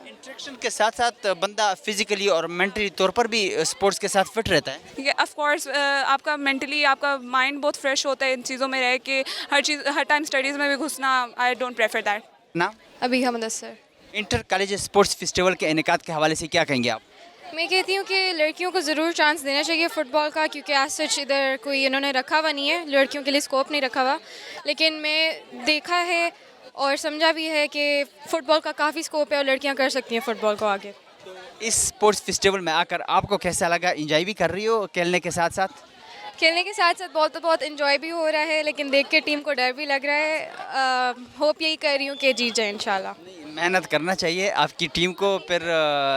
इंटरेक्शन के साथ साथ बंदा फिजिकली और मेंटली तौर पर भी स्पोर्ट्स के साथ फिट रहता है। ये ऑफ कोर्स आपका मेंटली आपका माइंड बहुत फ्रेश होता है इन चीज़ों में रह के, हर टाइम स्टडीज़ में भी घुसना आई डोंट प्रेफर दैट। ना अभी हम sir inter college sports festival के इनेकाद के हवाले से क्या कहेंगे आप? मैं कहती हूँ कि लड़कियों को ज़रूर चांस देना चाहिए फ़ुटबॉल का, क्योंकि आज सच इधर कोई इन्होंने रखा हुआ नहीं है, लड़कियों के लिए स्कोप नहीं रखा हुआ, लेकिन मैं देखा है और समझा भी है कि फ़ुटबॉल का काफ़ी स्कोप है और लड़कियाँ कर सकती हैं फ़ुटबॉल को आगे। इस स्पोर्ट्स फेस्टिवल में आकर आपको कैसा लगा? एंजॉय भी कर रही हो खेलने के साथ साथ? खेलने के साथ साथ बहुत इन्जॉय भी हो रहा है, लेकिन देख के टीम को डर भी लग रहा है। होप यही कर रही हूँ कि जीत जाए इंशाल्लाह। मेहनत करना चाहिए, आपकी टीम को फिर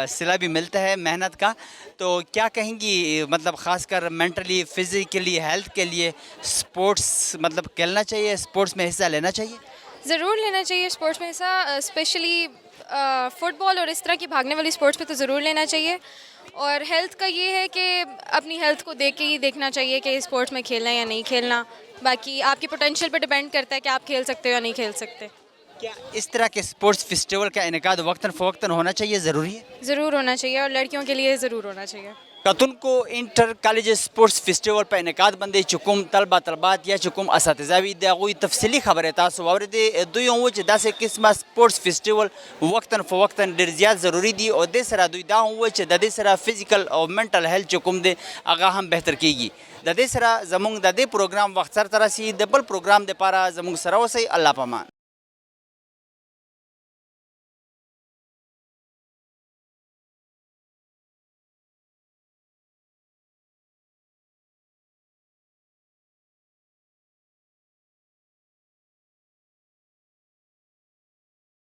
सिला भी मिलता है मेहनत का। तो क्या कहेंगी, मतलब ख़ासकर मेंटली फिज़िकली हेल्थ के लिए स्पोर्ट्स मतलब खेलना चाहिए, स्पोर्ट्स में हिस्सा लेना चाहिए? ज़रूर लेना चाहिए स्पोर्ट्स में हिस्सा, स्पेशली फ़ुटबॉल और इस तरह की भागने वाली स्पोर्ट्स पे तो ज़रूर लेना चाहिए। और हेल्थ का ये है कि अपनी हेल्थ को देख के ही देखना चाहिए कि स्पोर्ट्स में खेलना है या नहीं खेलना, बाकी आपकी पोटेंशियल पे डिपेंड करता है कि आप खेल सकते हो या नहीं खेल सकते। क्या इस तरह के स्पोर्ट्स फेस्टिवल का इनेकाद वक्तन फ़वक्तन होना चाहिए, ज़रूरी है? ज़रूर होना चाहिए और लड़कियों के लिए ज़रूर होना चाहिए। कतुन को इंटर कॉलेज स्पोर्ट्स फेस्टिवल पर इनेकाद बंदे चुकुम तलबा तलबात या चुकुम असातिज़ावी दागुई तफसीली खबर है तासु वावरदे दुयों वच दासे किस्म स्पोर्ट्स फेस्टिवल वक्तन फ़वक्तन डेर ज़्याद ज़रूरी दी और दे सरा दुई दाऊं वच ददे सरा फिजिकल और मेंटल हेल्थ चुकुम दे आगा हम बेहतर कीगी ददे सरा जमुंग ददे प्रोग्राम वक्त सर तरह सी दबल प्रोग्राम दे पारा जमुंग सराव से अल्लाह पमान।